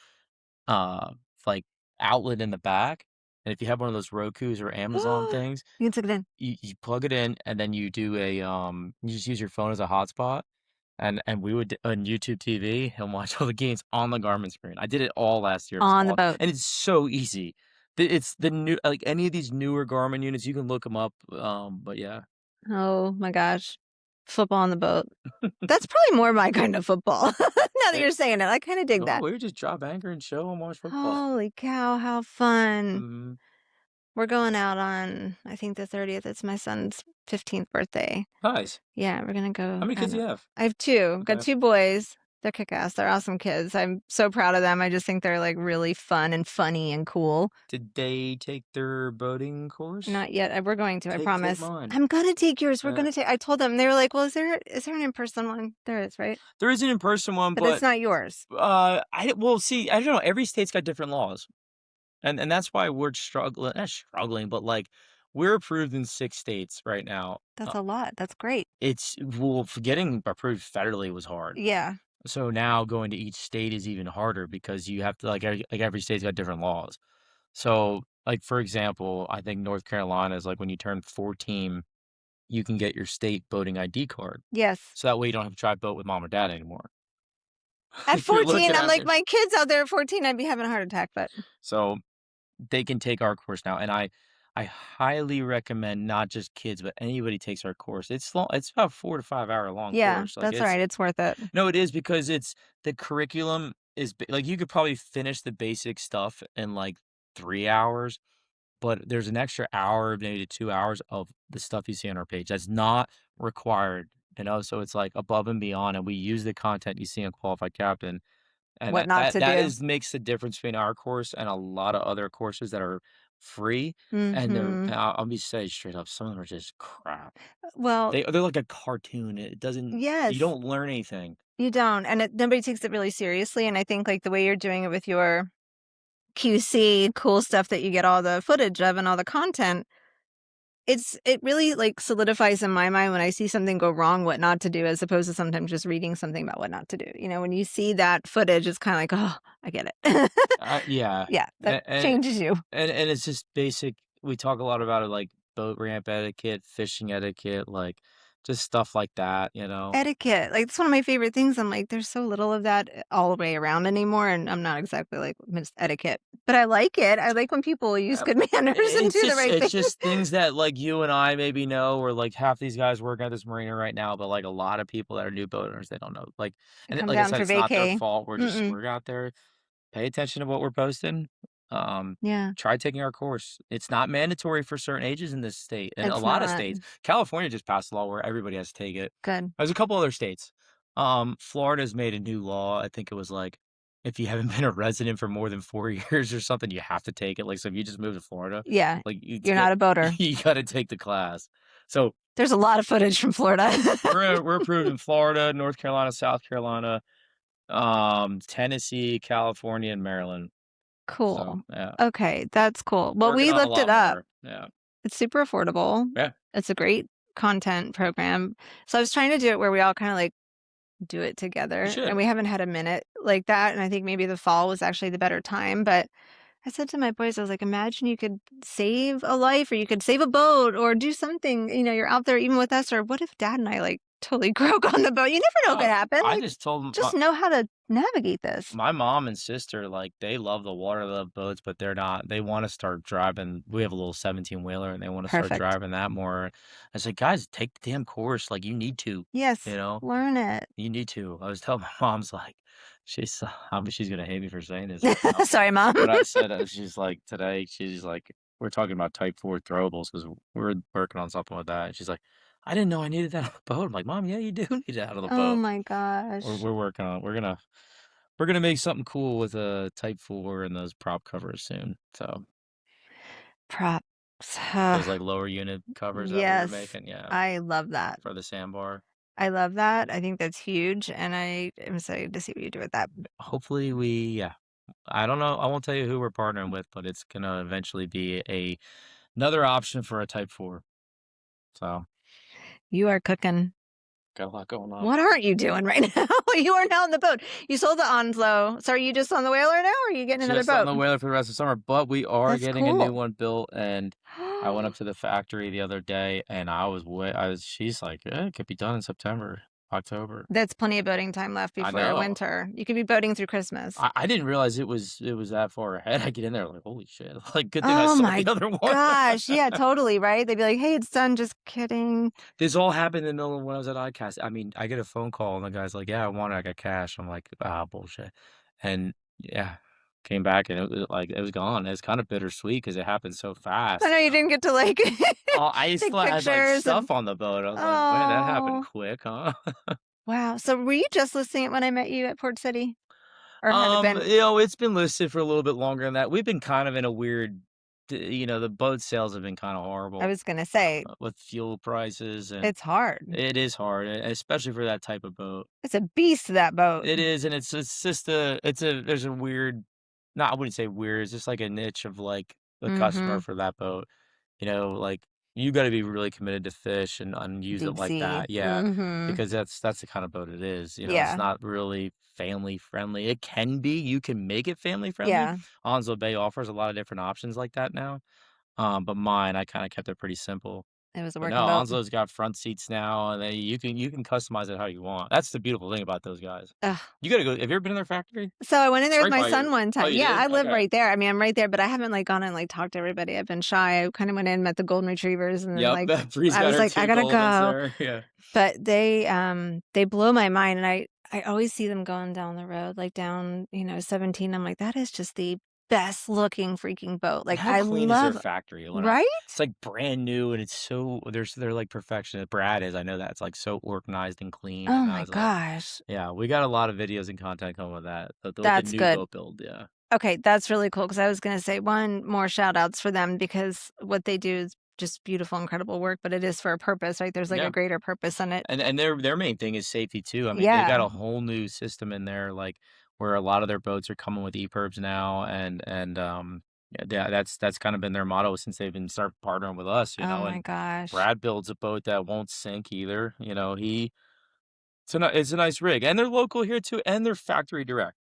uh like outlet in the back. And if you have one of those Roku's or Amazon You things, can stick it in. you plug it in and then you do you just use your phone as a hotspot. And we would on YouTube TV and watch all the games on the Garmin screen. I did it all last year. It was On the all, boat. and it's so easy. It's the new like any of these newer Garmin units, you can look them up. But yeah, Oh my gosh. Football on the boat. That's probably more my kind of football. Now that it, you're saying it, I kind of dig oh, that. we would just drop anchor and show and watch football. Holy cow, how fun. Hmm. We're going out on, I think the 30th. It's my son's 15th birthday. Nice. Yeah, we're gonna How go. many I kids do don't you have? I have two. Got Okay. two boys. They're kick-ass. They're awesome kids. I'm so proud of them. I just think they're like really fun and funny and cool. Did they take their boating course? Not yet. We're going to, I Take promise. mine. I'm gonna take yours. We're Uh, gonna take I told them. They were like, "Well, is there an in-person one?" There is, right? there is an in-person one, But it's but not yours. see, I don't know. Every state's got different laws. And that's why we're struggling not struggling, but, like, we're approved in 6 states right now. That's a lot. That's great. It's well, for getting approved federally was hard. Yeah. So now going to each state is even harder because you have to every state's got different laws. So, like, for example, I think North Carolina is, like, when you turn 14, you can get your state boating ID card. Yes. So that way you don't have to try boat with mom or dad anymore. At If you're 14, looking I'm at like, it. my kids out there at 14, I'd be having a heart attack, but So they can take our course now, and I highly recommend not just kids, but anybody takes our course. It's long. It's about 4 to 5 hour long yeah, course. Like that's all it's right. It's worth it. no, it is because it's the curriculum is like you could probably finish the basic stuff in like 3 hours, but there's an extra hour, maybe 2 hours of the stuff you see on our page that's not required. So it's like above and beyond, and we use the content you see on Qualified Captain and What not to that do. is makes the difference between our course and a lot of other courses that are free, and Mhm. I'll be say straight up, some of them are just crap. Well, They're like a cartoon, it doesn't you yes, don't learn anything. you don't, and nobody takes it really seriously, and I think, like, the way you're doing it with your QC, cool stuff that you get all the footage of and all the content, it really, like, solidifies in my mind when I see something go wrong, what not to do, as opposed to sometimes just reading something about what not to do. When you see that footage, it's kinda like, "Oh, I get it." Yeah, Yeah, that a and changes you. and it's just basic we talk a lot about it, like, boat ramp etiquette, fishing etiquette, like, just stuff like that, you know? Etiquette, like, it's one of my favorite things. I'm like, there's so little of that all the way around anymore, and I'm not exactly like Miss Etiquette, but I like it. I like when people use good manners and do the right It's thing. just things that, like, you and I maybe know or, like, half these guys working at this marina right now, but, like, a lot of people that are new boat owners, they don't know, like I and come like I down said, for it's not their vacay. fault, Mm-mm. we're out there, pay attention to what we're posting, um, Yeah, try taking our course. It's not mandatory for certain ages in this state, and a it's lot of not. states California just passed a law where everybody has to take it. Good. There's a couple other states. Florida's made a new law, I think it was, like, if you haven't been a resident for more than 4 years or something, you have to take it, like, so if you just moved to Florida, Yeah, like, you you're get not a boater. you gotta take the class. So, There's a lot of footage from Florida. we're approved in Florida, North Carolina, South Carolina, Tennessee, California, and Maryland. So, Cool. yeah. Okay, that's cool. Well, Working we on a looked it lot up. more. Yeah. It's super affordable. Yeah. It's a great content program. So I was trying to do it where we all kinda, like, do it You together, and should. we haven't had a minute like that, and I think maybe the fall was actually the better time. But I said to my boys, I was like, "Imagine you could save a life, or you could save a boat, or do something, you're out there even with us, or what if dad and I, like, totally croak on the boat. You never know what Oh, could happen, I like, just told just know how to navigate this. my mom and sister, like, they love the water, they love boats, but they wanna start driving. We have a little 17-wheeler, and they wanna start Perfect. driving that more. I said, "Guys, take the damn course, like, you need to, you Yes, know? learn it. You need to." I was telling my mom's like, she's gonna hate me for saying this right now, Sorry, mom. but I said, she's like, today, she's like, we're talking about Type 4 throwables because 'cause we're working on something with that, and she's like, "I didn't know I needed that on the boat." I'm like, "Mom, yeah, you do need it out on the Oh boat." my We're gosh. we're working on it. We're gonna make something cool with a Type 4 and those prop covers soon. So Props. those like lower unit covers that we were Yes, making, yeah, I love that. for the sandbar. I love that. I think that's huge, and I am excited to see what you do with that. Hopefully yeah. I don't know. I won't tell you who we're partnering with, but it's gonna eventually be another option for a Type 4. So You are cooking. got a lot going on. What aren't you doing right now? You are now on the boat. You sold the Onslow. So are you just on the whaler now, or are you getting another Just on boat? the whaler for the rest of summer, but we are That's getting a new cool. one built, and I went up to the factory the other day, and she's like, "Yeah, it could be done in September, October." That's plenty of boating time left I before know. winter. You could be boating through Christmas. I didn't realize it was that far ahead. I get in there like, "Holy shit." Like, good thing I Oh sold the my other one. gosh. Yeah, totally, right? They'd be like, "Hey, it's done." Just kidding. This all happened in the middle of when I was at ICAST. I mean, I get a phone call, and the guy's like, "Yeah, I want it. I got cash." I'm like, "Ah, bullshit." And, yeah, came back, and it was gone. It's kinda bittersweet because it happened so I fast. know you didn't get to like Oh, I take still had, like, pictures and stuff on the boat. I was like, "Man, that happened oh, quick, huh?" wow. So were you just listing it when I met you at Port City? Or had it been It's been listed for a little bit longer than that. We've been kind of in a weird the boat sales have been kinda I horrible, was gonna say, with fuel prices, and it's hard. it is hard, especially for that type of boat. It's a beast, that boat. It is, and it's just there's a weird, no, I wouldn't say weird, it's just like a niche of, like, the customer Mhm. for that boat. Like, you gotta be really committed to fish and use it Deep like sea. that, yeah, Mhm. because that's the kind of boat it is, it's Yeah. not really family friendly. It can be, you can make it family friendly. Yeah. Onslow Bay offers a lot of different options like that now, but mine, I kinda kept it pretty simple. It was a But no, working boat. Onslow's got front seats now, and you can customize it how you want. That's the beautiful thing about those guys. Ugh. You gotta go. Have you ever been in their factory? So I went in It's there with right my by son your. one Oh, time. you Yeah, did? I live Okay. right there. I mean, I'm right there, but I haven't, like, gone and, like, talked to everybody. I've been shy. I kinda went in, met the golden retrievers, and then, Yep, like, Bree's I got was her like, "I 2 gotta Goldens go." there, yeah. But they blow my mind, and I always see them going down the road, like, down, 17. I'm like, "That is just the best looking freaking boat." And Like, how I clean is their love factory? right? It's, like, brand new, and it's so they're, like, perfection. Brad is, I know that. It's, like, so organized and clean, Oh and I my was like, gosh. yeah, we got a lot of videos and content coming with that, with the That's new good. boat build, yeah. Okay, that's really cool because I was gonna say one more shout outs for them because what they do is just beautiful, incredible work, but it is for a purpose, right? There's, like, a Yeah. greater purpose in it. And their main thing is safety too. I mean, they got Yeah. a whole new system in there, like, where a lot of their boats are coming with EPIRBs now, yeah, that's kind of been their motto since they've been start partnering with us, Oh my and gosh. Brad builds a boat that won't sink either, it's a nice rig, and they're local here too, and they're factory direct.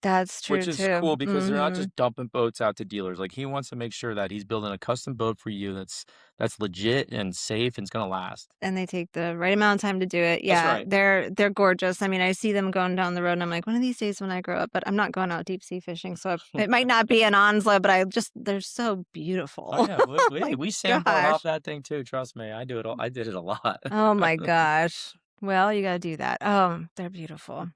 That's Which true is too. cool because they're not Mhm. just dumping boats out to dealers. Like, he wants to make sure that he's building a custom boat for you that's legit and safe and it's gonna last. And they take the right amount of time to do it. That's Yeah, right. they're gorgeous. I mean, I see them going down the road, and I'm like, "One of these days when I grow up," but I'm not going out deep sea fishing, so it might not be an Onslow, but they're so Oh, beautiful. yeah, My we sandbarred off gosh. that thing too, trust me, I did it a lot. Oh my gosh. Well, you gotta do that. Oh, they're beautiful.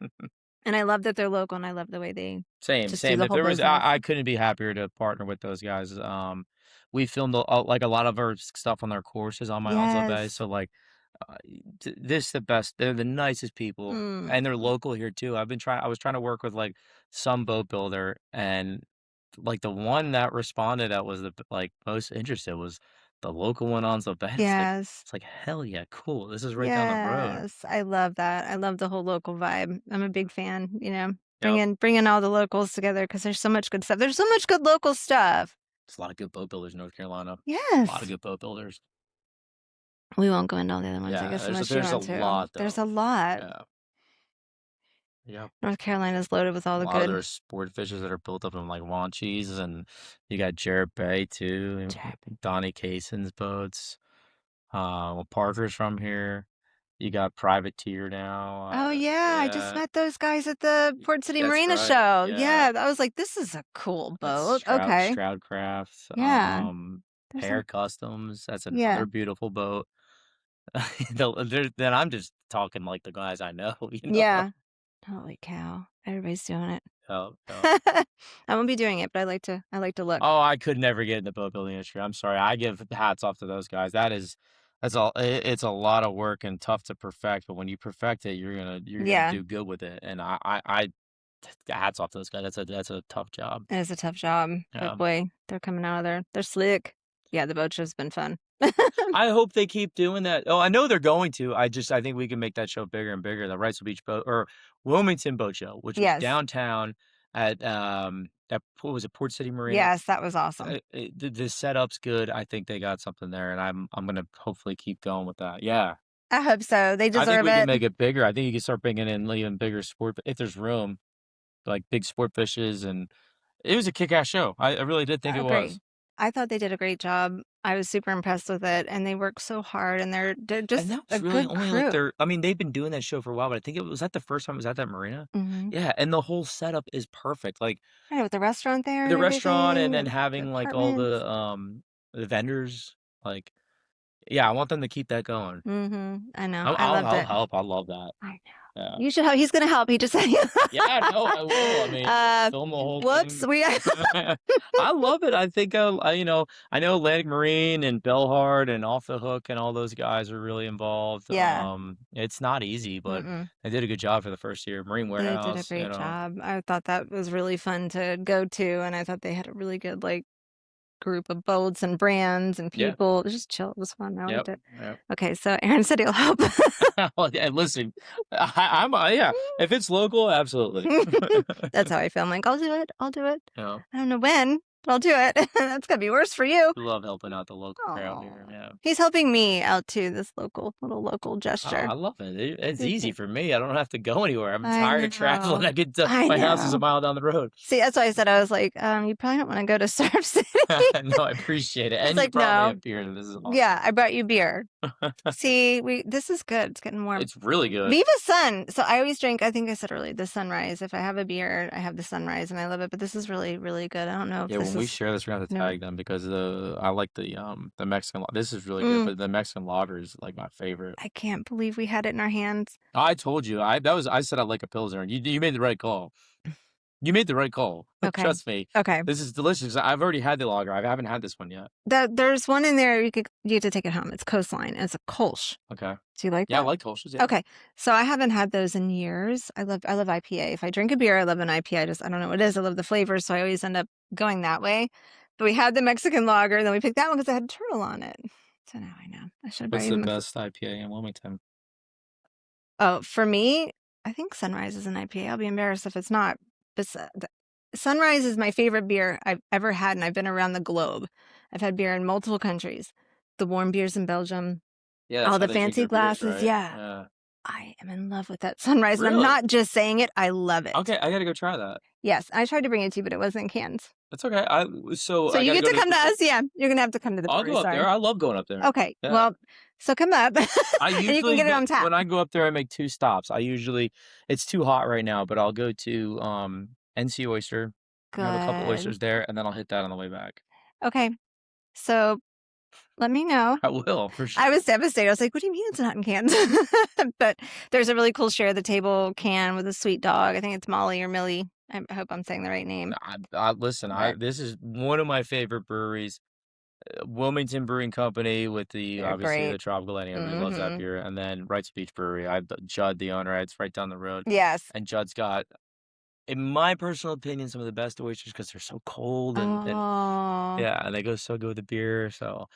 And I love that they're local, and I love the way they Same, just do same. the If whole there was business. I couldn't be happier to partner with those guys. We filmed like a lot of our stuff on their courses on my Onslow Bay, Yes. so, like, this the best. They're the nicest people, and they're Mm. local here too. I was trying to work with, like, some boat builder, and, like, the one that responded that was like, most interested was the local one on the bay. Yes. It's like, "Hell yeah, cool. This is right down the road." Yes, I love that. I love the whole local vibe. I'm a big fan, Yep. bringing all the locals together because there's so much good stuff. There's so much good local stuff. There's a lot of good boat builders in North Carolina. A lot of Yes. good boat builders. We won't go into all the other ones, I Yeah, guess, unless you there's a want to. lot There's though. a lot. Yeah. Yep. North Carolina's loaded with all A the lot of good their sport fishers that are built up in, like, Wanchese, and you got Jarrett Bay too, Jack. Donnie Kaysen's boats. Well, Parker's from here. You got Privateer now. Oh, yeah, I just Yeah, met those guys at the Port City that's Marina right. show. Yeah, Yeah, I was like, "This is a cool that's boat." Okay. Stroudcraft. Yeah, there's a Pear Customs. That's yeah, another beautiful boat. Then I'm just talking like the guys I know, you know. yeah. Holy cow, everybody's doing it. Oh, no. I won't be doing it, but I like to look. Oh, I could never get in the boat building industry. I'm sorry. I give hats off to those guys. That's all. It's a lot of work and tough to perfect. But when you perfect it, you're gonna Yeah, do good with it. And hats off to those guys. That's a tough job. it is a tough job, but Yeah. boy, they're coming out of there. They're slick. Yeah, the boat show's been fun. I hope they keep doing that. Oh, I know they're going to. I think we can make that show bigger and bigger. The Wrightsville Beach Boat or Wilmington Boat Show, which was Yes. downtown at that what was it, Port City Marina. Yes, that was awesome. The setup's good. I think they got something there, and I'm gonna hopefully keep going with that. Yeah, I hope so. They I think deserve we can it. make it bigger. I think you can start bringing in even bigger sport if there's room, like big sport fishes, and it was a kick-ass show. I really did think I it agree. was. I thought they did a great job. I was super impressed with it, and they work so hard, and they're And just that a was really good only like crew. their I mean, they've been doing that show for a while, but I think it was that the first time it was at that marina? Mhm. Yeah, and the whole setup is perfect. Like I know, with the restaurant there and the restaurant and everything, then the having like all apartments. the vendors. Like, yeah, I want them to keep that going. Mhm. I know. I loved I'll it. help. I love that. I know. Yeah. You should help. He's gonna help. He just said Yeah, no, I will. I mean, Uh, film the whole whoops, thing. we I love it. I think, I know Atlantic Marine and Bellhard and Off the Hook and all those guys are really involved. Yeah. It's not easy, but Mm-mm. they did a good job for the first year. Marine They did a Warehouse, great job. I thought that was really fun to go to, and I thought they had a really good, like, group of boats and brands and yeah, people. It was just chill. It was fun. I yep, liked it. yep. Okay, so Aaron said he'll help. Well, yeah, listen, yeah, if it's local, absolutely. That's how I feel. I'm like, "I'll do it. I'll do it. You know, I don't know when, but I'll do it." That's gonna be worse for you. we love helping out the local crowd here. Oh, Yeah. he's helping me out too, this little local Oh, gesture. I love it. It's He's easy like, for me. I don't have to go anywhere. I'm I tired of traveling. know. I My house is a know. mile down the road. See, that's why I said, I was like, "You probably don't wanna go to Surf City." No, I appreciate it, He's and you like, brought me a "No." beer. This is Yeah, awesome. I brought you beer. See, we this is good. It's getting warm. It's really good. Viva Sun. So I always drink, I think I said earlier, the sunrise. If I have a beer, I have the sunrise and I love it, but this is really, really good. I don't know if Yeah, this when we is share this, we're gonna have to no. tag them because I like the Mexican. This is really good, Mm, but the Mexican lager is like my favorite. I can't believe we had it in our hands. I told you, I said I like a pilsner, and you made the right call. You made the right call. Okay. Trust me, Okay. this is delicious. I've already had the lager. I haven't had this one yet. There's one in there you have to take it home. It's Coastline. It's a Kolsch. Okay. Do you like Yeah, I that? like Kolsch's. Yeah. Okay. So I haven't had those in years. I love IPA. If I drink a beer, I love an IPA. I don't know what it is. I love the flavors, so I always end up going that way. But we had the Mexican lager, then we picked that one because it had turtle on it. So now I know. I should have brought What's you the the Mexican. best IPA in Wilmington? Oh, for me, I think Sunrise is an IPA. I'll be embarrassed if it's not. Sunrise is my favorite beer I've ever had, and I've been around the globe. I've had beer in multiple countries. The warm beers in Belgium, Yeah, that's all how the they drink fancy their beers, glasses. right? Yeah, Yeah. I am in love with that Sunrise, and I'm Really? not just saying it. I love it. Okay, I gotta go try that. Yes, I tried to bring it to you, but it wasn't in cans. That's okay. So So I you gotta get go to to. come to us. Yeah, you're gonna have to come to the I'll brewery. go up there. Sorry. I love going up there. Okay, Yeah. well, so come up, I and you can usually get it on tap. when I go up there, I make 2 stops. It's too hot right now, but I'll go to, NC Oyster, grab a couple Good. oysters there, and then I'll hit that on the way back. Okay, so let me know. I will, for I sure. was devastated. I was like, "What do you mean it's not in cans?" But there's a really cool share the table can with a sweet dog. I think it's Molly or Millie. I hope I'm saying the right name. Listen, But this is one of my favorite breweries, Wilmington Brewing Company with they're obviously, the great. Tropical Lane, everybody loves that Mhm. beer, and then Wrights Beach Brewery, Judd, the owner, it's right down the road, Yes. and Judd's got, in my personal opinion, some of the best oysters because 'cause they're so cold and Oh. yeah, and they go so good with the beer, so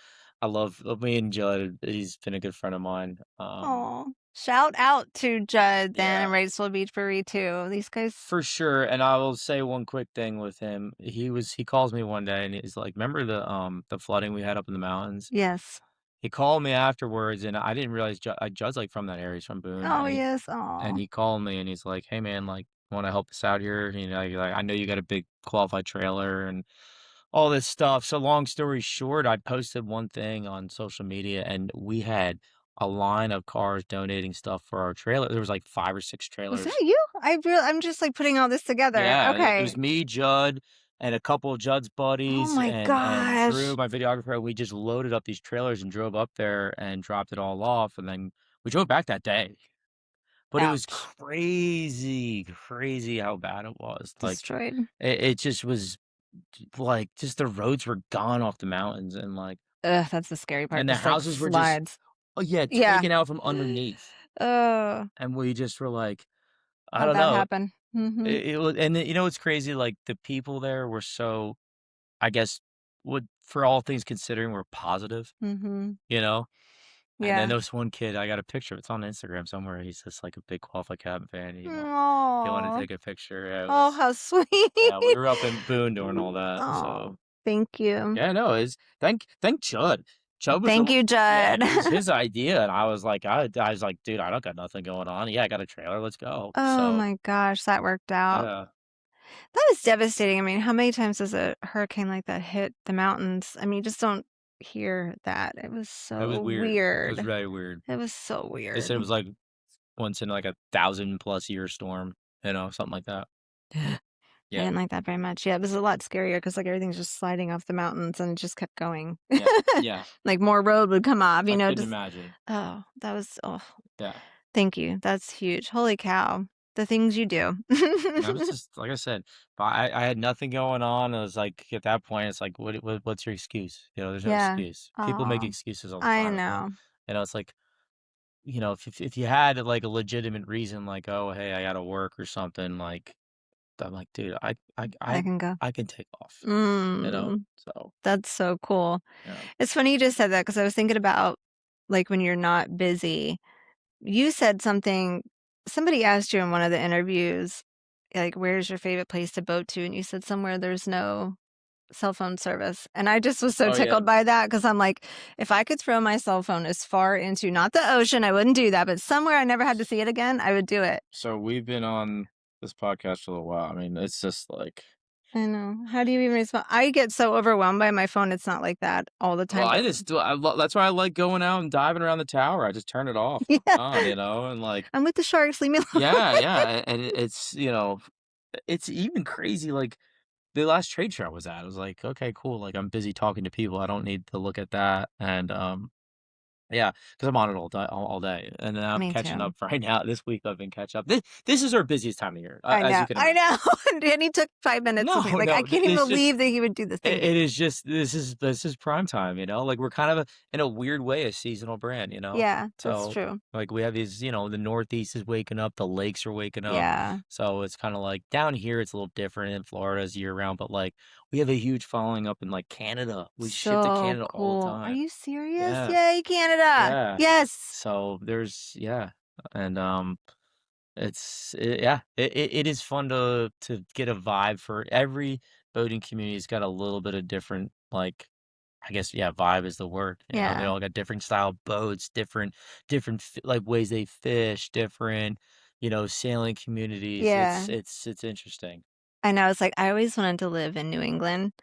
love me and Judd, he's been a good friend of mine, Oh. Shout out to Judd then yeah, and Racewell Beach Brewery too. These guys for sure, and I will say one quick thing with him, he calls me one day and he's like, "Remember the flooding we had up in the mountains?" yes. He called me afterwards, and I didn't realize Judd's, like, from that area, he's from Boone, Oh, and yes. he called me, and he's like, "Hey, man, like, wanna help us out here?" You know, like, "I know you got a big qualified trailer and all this stuff." So long story short, I posted one thing on social media, and we had a line of cars donating stuff for our trailer. There was like 5 or 6 Was that trailers. you? I'm just, like, putting all this together. Yeah, it Okay. was me, Judd, and a couple of Judd's Oh buddies, my and Drew, gosh. my videographer. We just loaded up these trailers and drove up there and dropped it all off, and then we drove back that day. But it was Ouch. crazy, crazy how bad it was. Like, Destroyed. it just was, like, just the roads were gone off the mountains, and, like, Ugh, that's the scary part, and the just, like, houses were just, slides. oh, yeah, Yeah. taken out from underneath, Oh, and we just were like, I how'd don't that know. happen? Mhm. It was, and then, what's crazy? Like, the people there were so, I guess, would, for all things considering, were positive, Mhm. you know? And then Yeah. there was one kid, I got a picture, it's on Instagram somewhere. He's just like a big qualified Cabin fan. He wanted to Aw. take a picture. Yeah, it Oh, was, how sweet. yeah, we were up in Boone doing all that. Oh, So thank you. yeah, no, it's, thank Chud. Chud was Thank the, you, yeah, Judd. it was his idea, and I was like, I was like, dude, I don't got nothing going on. Yeah, I got a trailer. Let's go. Oh So my gosh, that worked out. yeah, That was devastating. I mean, how many times does a hurricane like that hit the mountains? I mean, you just don't hear that. It was it was so weird. It was weird. very weird. It was so They said it weird. was like once in like a 1,000+ year storm, something like that. I Yeah, didn't like that very much. Yeah, it was a lot scarier because like everything's just sliding off the mountains and it just kept going. yeah, yeah. Like more road would come off, I couldn't just imagine. oh, that was oh, Yeah. thank you. That's huge. Holy cow. The things you do. And I was just, like I said, but I had nothing going on. I was like, at that point, it's like, what's your excuse? There's no Yeah. excuse. People make Oh, excuses all the I time. know. It's like, if you had like a legitimate reason, like, oh, hey, I gotta work or something, like, I'm like, dude, I can go. I can take off. Mm, So that's so cool. yeah. It's funny you just said that because I was thinking about like when you're not busy. You said something, somebody asked you in one of the interviews, like, where's your favorite place to boat to? And you said somewhere there's no cell phone service. And I just was so Oh yeah. tickled by that because I'm like, if I could throw my cell phone as far into not the ocean, I wouldn't do that, but somewhere I never had to see it again, I would do it. So we've been on this podcast for a little while. I mean, it's just like, I know. How do you even respond? I get so overwhelmed by my phone. It's not like that all the well, time, but that's why I like going out and diving around the tower. I just turn it off. yeah, I'm done, and like, I'm with the sharks. Leave me alone. yeah, yeah, and it's, it's even crazy. Like the last trade show I was at, I was like, okay, cool. Like I'm busy talking to people. I don't need to look at that. And yeah, because 'cause I'm on it all day, and then I'm Me catching too. up right now. This week I've been catch up. This is our busiest time of year, I as know. you can I imagine. know. And he took 5 minutes with me. No, Like, I no, can't even it's just, believe that he would do the thing. it is just, this is prime time, like, we're kind of in a weird way a seasonal brand, Yeah, that's So, true. like, we have these, the Northeast is waking up, the lakes are waking up, Yeah. so it's kinda like down here, it's a little different. In Florida, it's year round, but, like, we have a huge following up in, like, Canada. We ship to So Canada all the cool. Are time. you serious? Yeah, Yay, Canada. yeah. Yes. So there's, yeah, and, yeah, it is fun to get a vibe for every boating community's got a little bit of different, like, I guess, yeah, vibe is the word. They Yeah. all got different style boats, like ways they fish, different, sailing communities. Yeah. It's interesting. I know. It's like I always wanted to live in New England.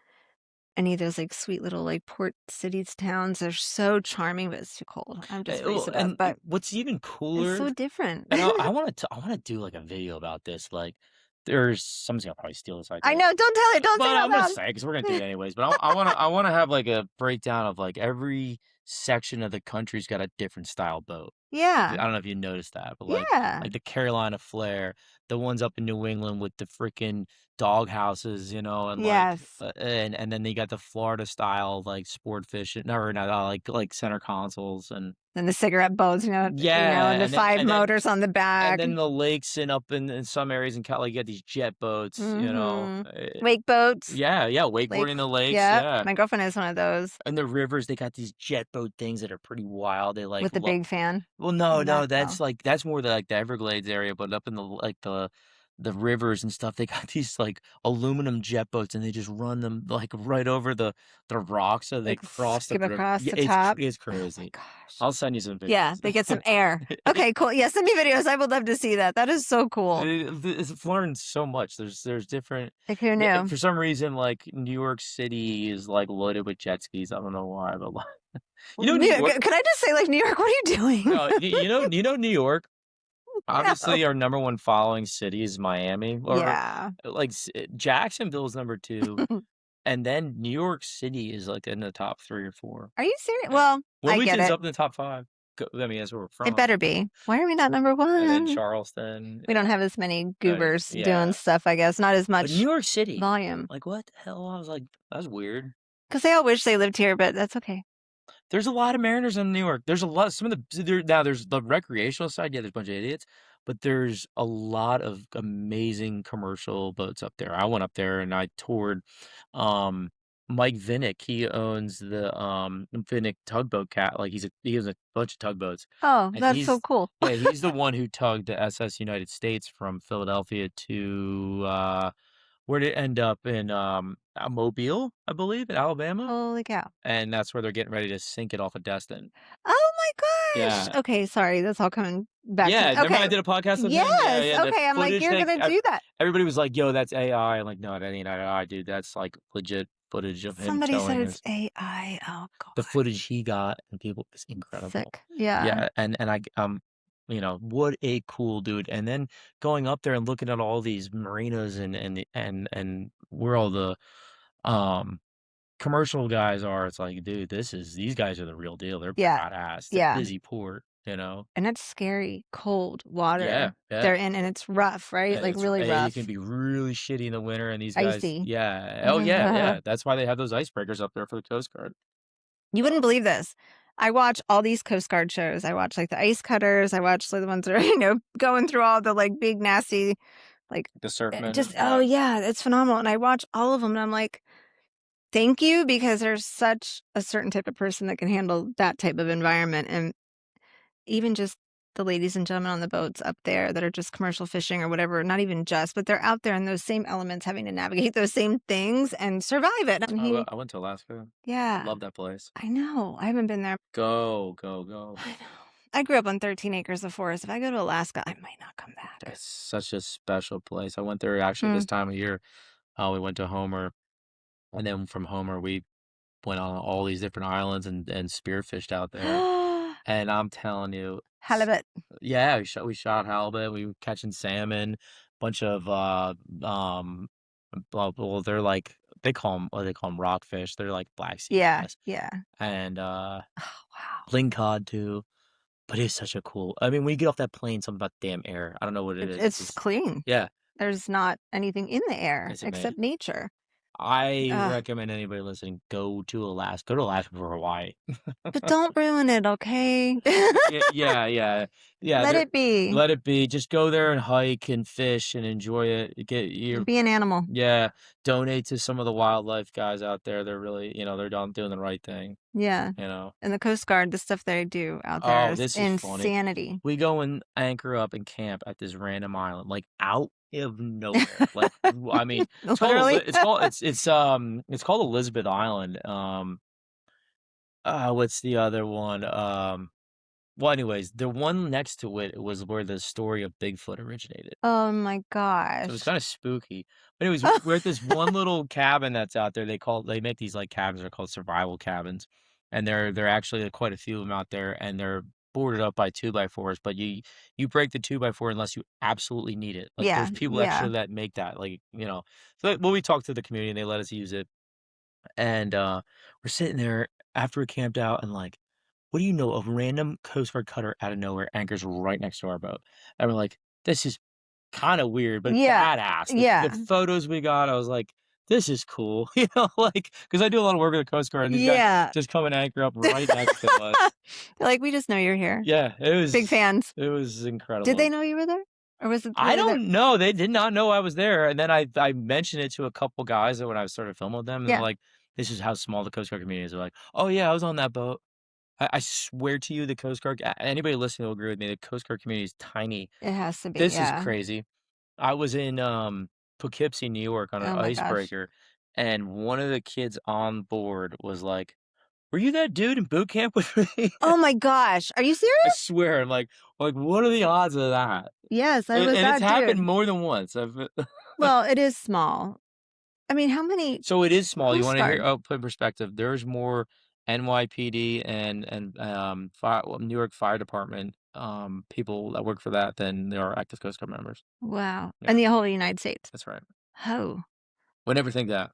Any of those like sweet little like port cities, towns. They're so charming, but it's too cold. I'm just Well, freezing up. and But what's even it's cooler, so different. and I want to do like a video about this. Like, there's someone's gonna probably steal this I idea. know. Don't tell it. Don't say But it out I'm gonna loud. say because we're gonna do it anyways. But I wanna have like a breakdown of like every section of the country's got a different style boat. I Yeah. don't know if you noticed that, but Yeah. like the Carolina Flare, the ones up in New England with the freaking dog houses, and like, Yes. and then they got the Florida style like sport fishing, no, or not, like center consoles, and And the cigarette boats, and yeah, the and then 5 motors on the back. the lakes, and up in some areas in Cal, like, you got these jet boats, Mhm. Wake boats. yeah, yeah, wakeboarding Lake in the lakes, Yep. yeah. My girlfriend has one of those And the rivers, they got these jet boat things that are pretty wild. They like with the big fan well, no, in the no, back. Oh. that's more the, like, the Everglades area, but up in the, like, the rivers and stuff, they got these, like, aluminum jet boats, and they just run them, like, right over the rocks so they Like, cross the skip river. across Yeah, the top. it's Oh my crazy. gosh. I'll send you some Yeah, videos. they get some air. Okay, cool. Yeah, send me videos. I would love to see that. That is so cool. It's learned so much. There's different Like, who yeah, knew? for some reason, like, New York City is, like, loaded with jet skis. I don't know why, but, like you know, New New York, York could I just say, like, New York, what are you doing? no, you know New York? No. Obviously, our number 1 following city is Miami, or, Yeah. like, Jacksonville's number 2, and then New York City is, like, in the top 3 or 4. Are you serious? Yeah. Well, I get Wilmington's it. up in the top 5. I mean, that's where we're It from. better be. Why are we not number And then 1? Charleston, We don't have as many yeah, goobers doing yeah. stuff, I guess, not as But New much York City, volume. like, what the hell? I was like, "That's weird." Because they all wish they lived here, but that's okay. There's a lot of Mariners in New York. There's a lot some of the now there's the recreational side, yeah, there's a bunch of idiots, but there's a lot of amazing commercial boats up there. I went up there and I toured, um, Mike Vinnick, he owns the, Vinnick Tugboat Cat, like, he owns a bunch of tugboats, Oh, and that's so cool. he's the one who tugged the SS United States from Philadelphia to, where'd it end up in, Mobile, I believe, in Alabama? Holy cow. And that's where they're getting ready to sink it off of Destin. Oh my gosh. Yeah. Okay, sorry, that's all coming back to Yeah, me. remember Okay. I did a podcast with him? Yeah, Yes. yeah, the Okay, I'm like, footage you're thing, gonna do that. everybody was like, "Yo, that's AI." I'm like, "No, that ain't AI, dude, that's, like, legit footage of him Somebody said towing it's his" AI. Oh god. the footage he got, and people it's incredible. Sick. Yeah. Yeah, and you know, what a cool dude, and then going up there and looking at all these marinas and where all the, um commercial guys are, it's like, dude, these guys are the real deal. They're Yeah. badass. It's a Yeah. busy port, you know? And it's scary, cold Yeah, water yeah. they're in, and it's rough, right? Like, really It can rough. be really shitty in the winter, and these guys, Icy. yeah. Oh yeah, yeah. That's why they have those icebreakers up there for the Coast Guard. You wouldn't believe this. I watch all these Coast Guard shows. I watch, like, the ice cutters. I watch, like, the ones that are, going through all the, like, big, nasty, like, The surfmen, just oh, yeah. yeah, it's phenomenal, and I watch all of them, and I'm like, "Thank you," because there's such a certain type of person that can handle that type of environment, and even just the ladies and gentlemen on the boats up there that are just commercial fishing or whatever, not even just, but they're out there in those same elements having to navigate those same things and survive it, and I went to Alaska. yeah, Love that place. I know, I haven't been there. Go, go, go. I know. I grew up on 13 acres of forest. If I go to Alaska, I might not come back. It's such a special place. I went there actually Mm. this time of year. We went to Homer, and then from Homer we went on all these different islands and spearfished out there. And I'm telling you, Halibut. yeah, we shot halibut, we were catching salmon, bunch of, well, they're like they call them what do they call them? Rockfish, they're like black sea Yeah, bass, yeah. and, Oh, wow. lingcod too, but it's such a cool I mean, when you get off that plane, something about the damn air, I don't know what it is, it's It's just clean. yeah, There's not anything in the air it's amazing. except nature. I Ugh. recommend anybody listening, go to Alaska or Hawaii. But don't ruin it, okay? Yeah, yeah, yeah, Let there it be. let it be, just go there and hike and fish and enjoy it, get your Be an animal. yeah, donate to some of the wildlife guys out there, they're really they're doing the right thing, Yeah. you know? And the Coast Guard, the stuff they do out there Oh, is this is funny. insanity. We go and anchor up and camp at this random island, like, out of nowhere, like, I mean, Literally. it's called Elizabeth Island, what's the other one? Well, anyways, the one next to it was where the story of Bigfoot originated. Oh my So it's gosh. kinda spooky. But anyways, we're at this one little cabin that's out there. They make these, like, cabins, they're called survival cabins, and they're actually quite a few of them out there, and they're boarded up by 2 by 4s, but you break the 2 by 4 unless you absolutely need it. Like, Yeah, there's people yeah. actually that make that, like, so, well, we talked to the community, and they let us use it, and, we're sitting there after we camped out and, like, what do you know, a random Coast Guard cutter out of nowhere anchors right next to our boat, and we're like, "This is kinda weird, but Yeah. badass." The Yeah. photos we got, I was like, "This is cool," like, because I do a lot of work with the Coast Guard, and these guys Yeah. just come and anchor up right next to us. Like, "We just know you're here." Yeah, Big fans. it was Did they incredible. know you were there? Or was it I were they there? don't know, they did not know I was there, and then I mentioned it to a couple guys that when I started filming with them, and they're Yeah. like, "This is how small the Coast Guard community is." They're like, "Oh, yeah, I was on that boat." I swear to you, the Coast Guard anybody listening will agree with me, the Coast Guard community is tiny. It has to be, This is yeah. crazy. I was in, Poughkeepsie, New York on an Oh my gosh. icebreaker, and one of the kids on board was like, "Were you that dude in boot camp with me?" Oh my gosh. Are you I serious? swear, I'm like, "What are the odds of that?" Yes, I was And it's that happened dude. more than once. I've Well, it is small. I mean, how many So it is small. You Coast wanna hear Guard? oh, put in perspective, there's more NYPD and New York Fire Department, people that work for that than there are active Coast Guard members. Wow. In Yeah, the whole United States. that's right. Oh. Would never think that.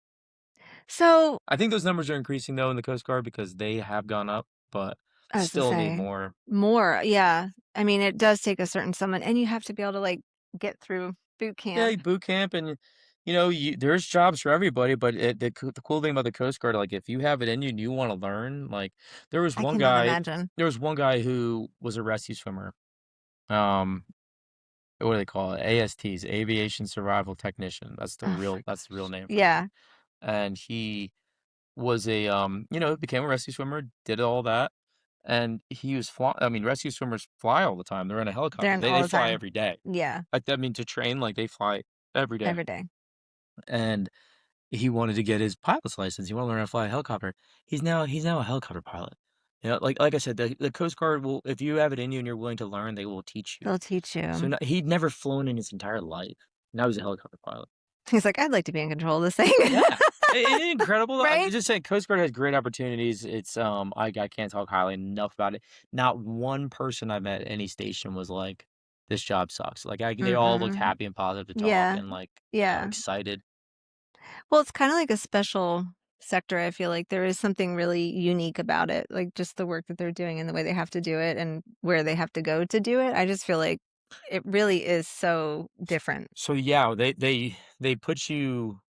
So, I think those numbers are increasing though in the Coast Guard because they have gone up, but I was to still need say, more. more, yeah. I mean, it does take a certain someone, and you have to be able to, like, get through boot Yeah, camp. boot camp and there's jobs for everybody, but the cool thing about the Coast Guard, like if you have it in you and you want to learn, like there was I one cannot guy, imagine. who was a rescue swimmer. Um, what do they call it? ASTs, Aviation Survival Technician. Oh my That's the real gosh. name for it. Yeah. And he was became a rescue swimmer, did all that. And he was fly I mean, rescue swimmers fly all the time. They're in a They're helicopter. in They all the fly time. every day. Yeah, I mean, to train, like they fly every day. every day. And he wanted to get his pilot's license. He wanted to learn how to fly a helicopter. He's now a helicopter pilot. Like I said, the Coast Guard will, if you have it in you and you're willing to learn, they will teach you. They'll teach So you. no, he'd never flown in his entire life. Now he's a helicopter pilot. He's like, "I'd like to be in control of this thing." Yeah. Isn't it incredible? I'm Right? just saying Coast Guard has great opportunities. It's I can't talk highly enough about it. Not one person I met at any station was like, this job sucks. Like they all looked Mm-mm. happy and positive to talk Yeah, and like, yeah. excited. Well, it's kinda like a special sector, I feel like there is something really unique about it, like, just the work that they're doing and the way they have to do it and where they have to go to do it. I just feel like it really is so different. So yeah, they put you.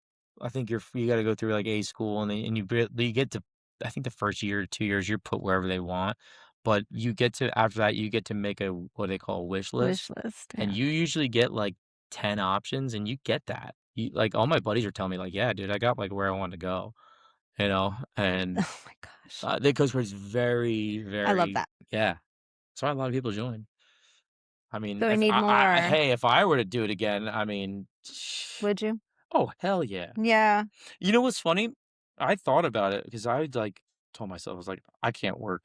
I think you got to go through like a school, and you get to. I think the first year, 2 years, you're put wherever they want, but you get to after that you get to make a what they call a wish Wish list, list, and yeah. you usually get like 10 options, and you get that. You like all my buddies are telling me like, yeah, dude, I got like where I want to go, and Oh my gosh. the Coast Guard is very, I love very that. yeah. That's why a lot of people join. I mean, So we if need more. hey, if I were to do it again, I mean, Would you? oh, hell yeah. Yeah. You know what's funny? I thought about it because like, told myself, I was like, "I can't work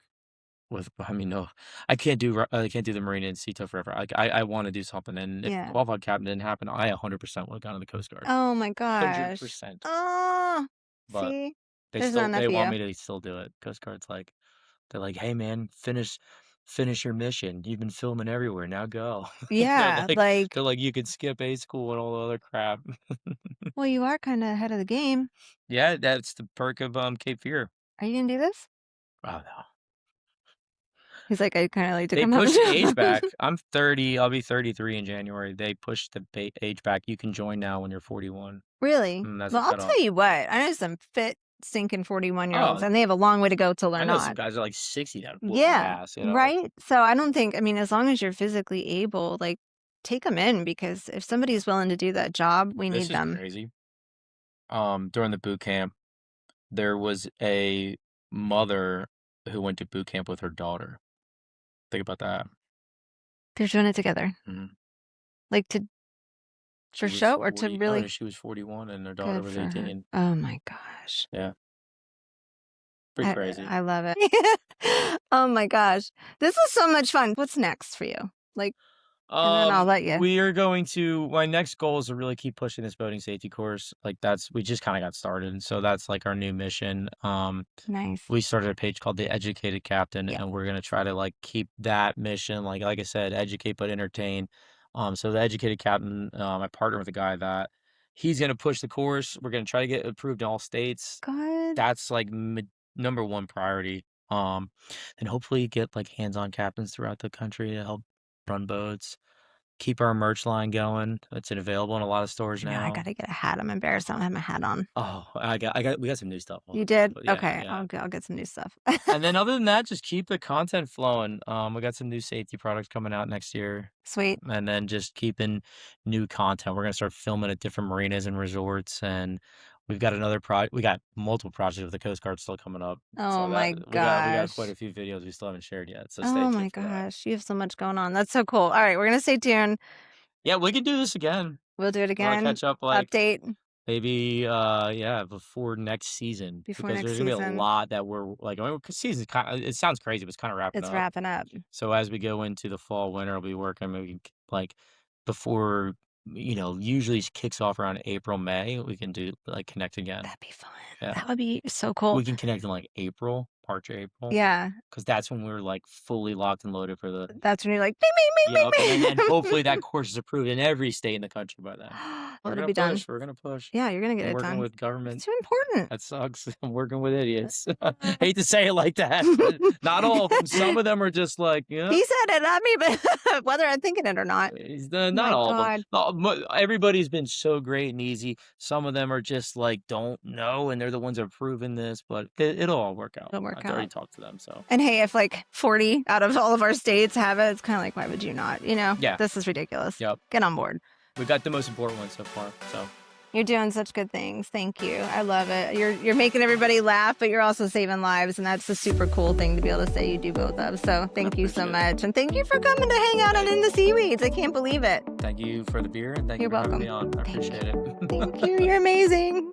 with I mean, no, I can't do the Marine and sea tow forever." Like, I wanna do something, and if Yeah. qualified captain didn't happen, I 100% would've gone to the Coast Guard. Oh my gosh. 100%. Oh, But see? There's not enough they of want you. me to still do it. Coast Guard's like they're like, "Hey, man, finish your mission. You've been filming everywhere, now go." They're Yeah, like like, "You could skip A school and all the other crap." well, you are kinda ahead of the game. Yeah, that's the perk of, Cape Fear. Are you gonna do this? Oh, no. He's like, "I'd kinda like to They come help pushed the age you." back. I'm 30, I'll be 33 in January. They pushed the age back. You can join now when you're 41. Really? That's the Well, I'll cutoff. tell you what, I know some fit, stinking 41-year-olds, Oh, and they have a long way to go till I they're know some not. guys are like 60 that whoop my Yeah, ass. right? So I don't think I mean, as long as you're physically able, like, take them in because if somebody's willing to do that job, we This need is them. crazy. During the boot camp, there was a mother who went to boot camp with her daughter. Think about that. They're doing it together. Mhm. Like, to She for was show or to 40 no, no, really she was 41 and her daughter good was for her. 18. Oh my gosh. Yeah, pretty crazy. I love it. Oh my gosh. This was so much fun. What's next for you? Like, and then I'll let you. We are going to my next goal is to really keep pushing this boating safety course. Like we just kind of got started. And so that's like our new mission. Nice. We started a page called the Educated Captain, Yeah. and we're gonna try to like keep that mission, like I said, educate but entertain. So the Educated Captain, I partner with a guy that he's gonna push the course. We're gonna try to get approved in all states. Good. That's like number one priority. And hopefully get like hands-on captains throughout the country to help run boats. Keep our merch line going. It's available in a lot of stores I know I now. gotta get a hat. I'm embarrassed I don't have my hat on. Oh, we got some new stuff. You did? Yeah, Okay. yeah. I'll get some new stuff. And then other than that, just keep the content flowing. We got some new safety products coming out next year. Sweet. And then just keeping new content. We're gonna start filming at different marinas and resorts, and we got multiple projects with the Coast Guard still coming up. Oh So that my we got quite gosh. a few videos we still haven't shared yet. So stay Oh tuned my for that. gosh. You have so much going on. That's so cool. All right, we're gonna stay tuned. Yeah, we can do this again. We'll do it We'll again. catch up, like, Update maybe, yeah, before next season, before because next there's gonna be a season. lot that we're like, I mean, 'cause season's kinda, it sounds crazy, but it's kinda wrapping It's up. wrapping up. So as we go into the fall, winter, I'll be working maybe like before, usually it kicks off around April, May. We can do like connect again. That'd be fun. Yeah. That would be so cool. We can connect in like April, March, April, Yeah. because that's when we're like fully locked and loaded for the. That's when you're like, "Bing, bing, bing, Yep, and bing, hopefully that bing." course is approved in every state in the country by then. Well, it'll be done. We're gonna push. Yeah, you're gonna get I'm it working done. with government. It's too important. That sucks. I'm working with idiots. Hate to say it like that, but not all of them. Some of them are just like, He said it, not me, but whether I'm thinking it or not. not My all of them. God. Everybody's been so great and easy. Some of them are just like, don't know, and they're the ones that have proven this, but it'll all work out. It'll work I've already out. talked to them, so. And hey, if like 40 out of all of our states have it, it's kind of like, why would you not? Yeah. This is ridiculous. Yep. Get on board. We got the most important one so far, so. You're doing such good things. Thank you. I love it. You're making everybody laugh, but you're also saving lives, and that's a super cool thing to be able to say you do both of. So thank you so much, and thank you for coming to hang out and in the SeaWeeds. I can't believe it. Thank you for the beer, and thank You're you for having welcome. me on. I appreciate it. Thank you. You're amazing.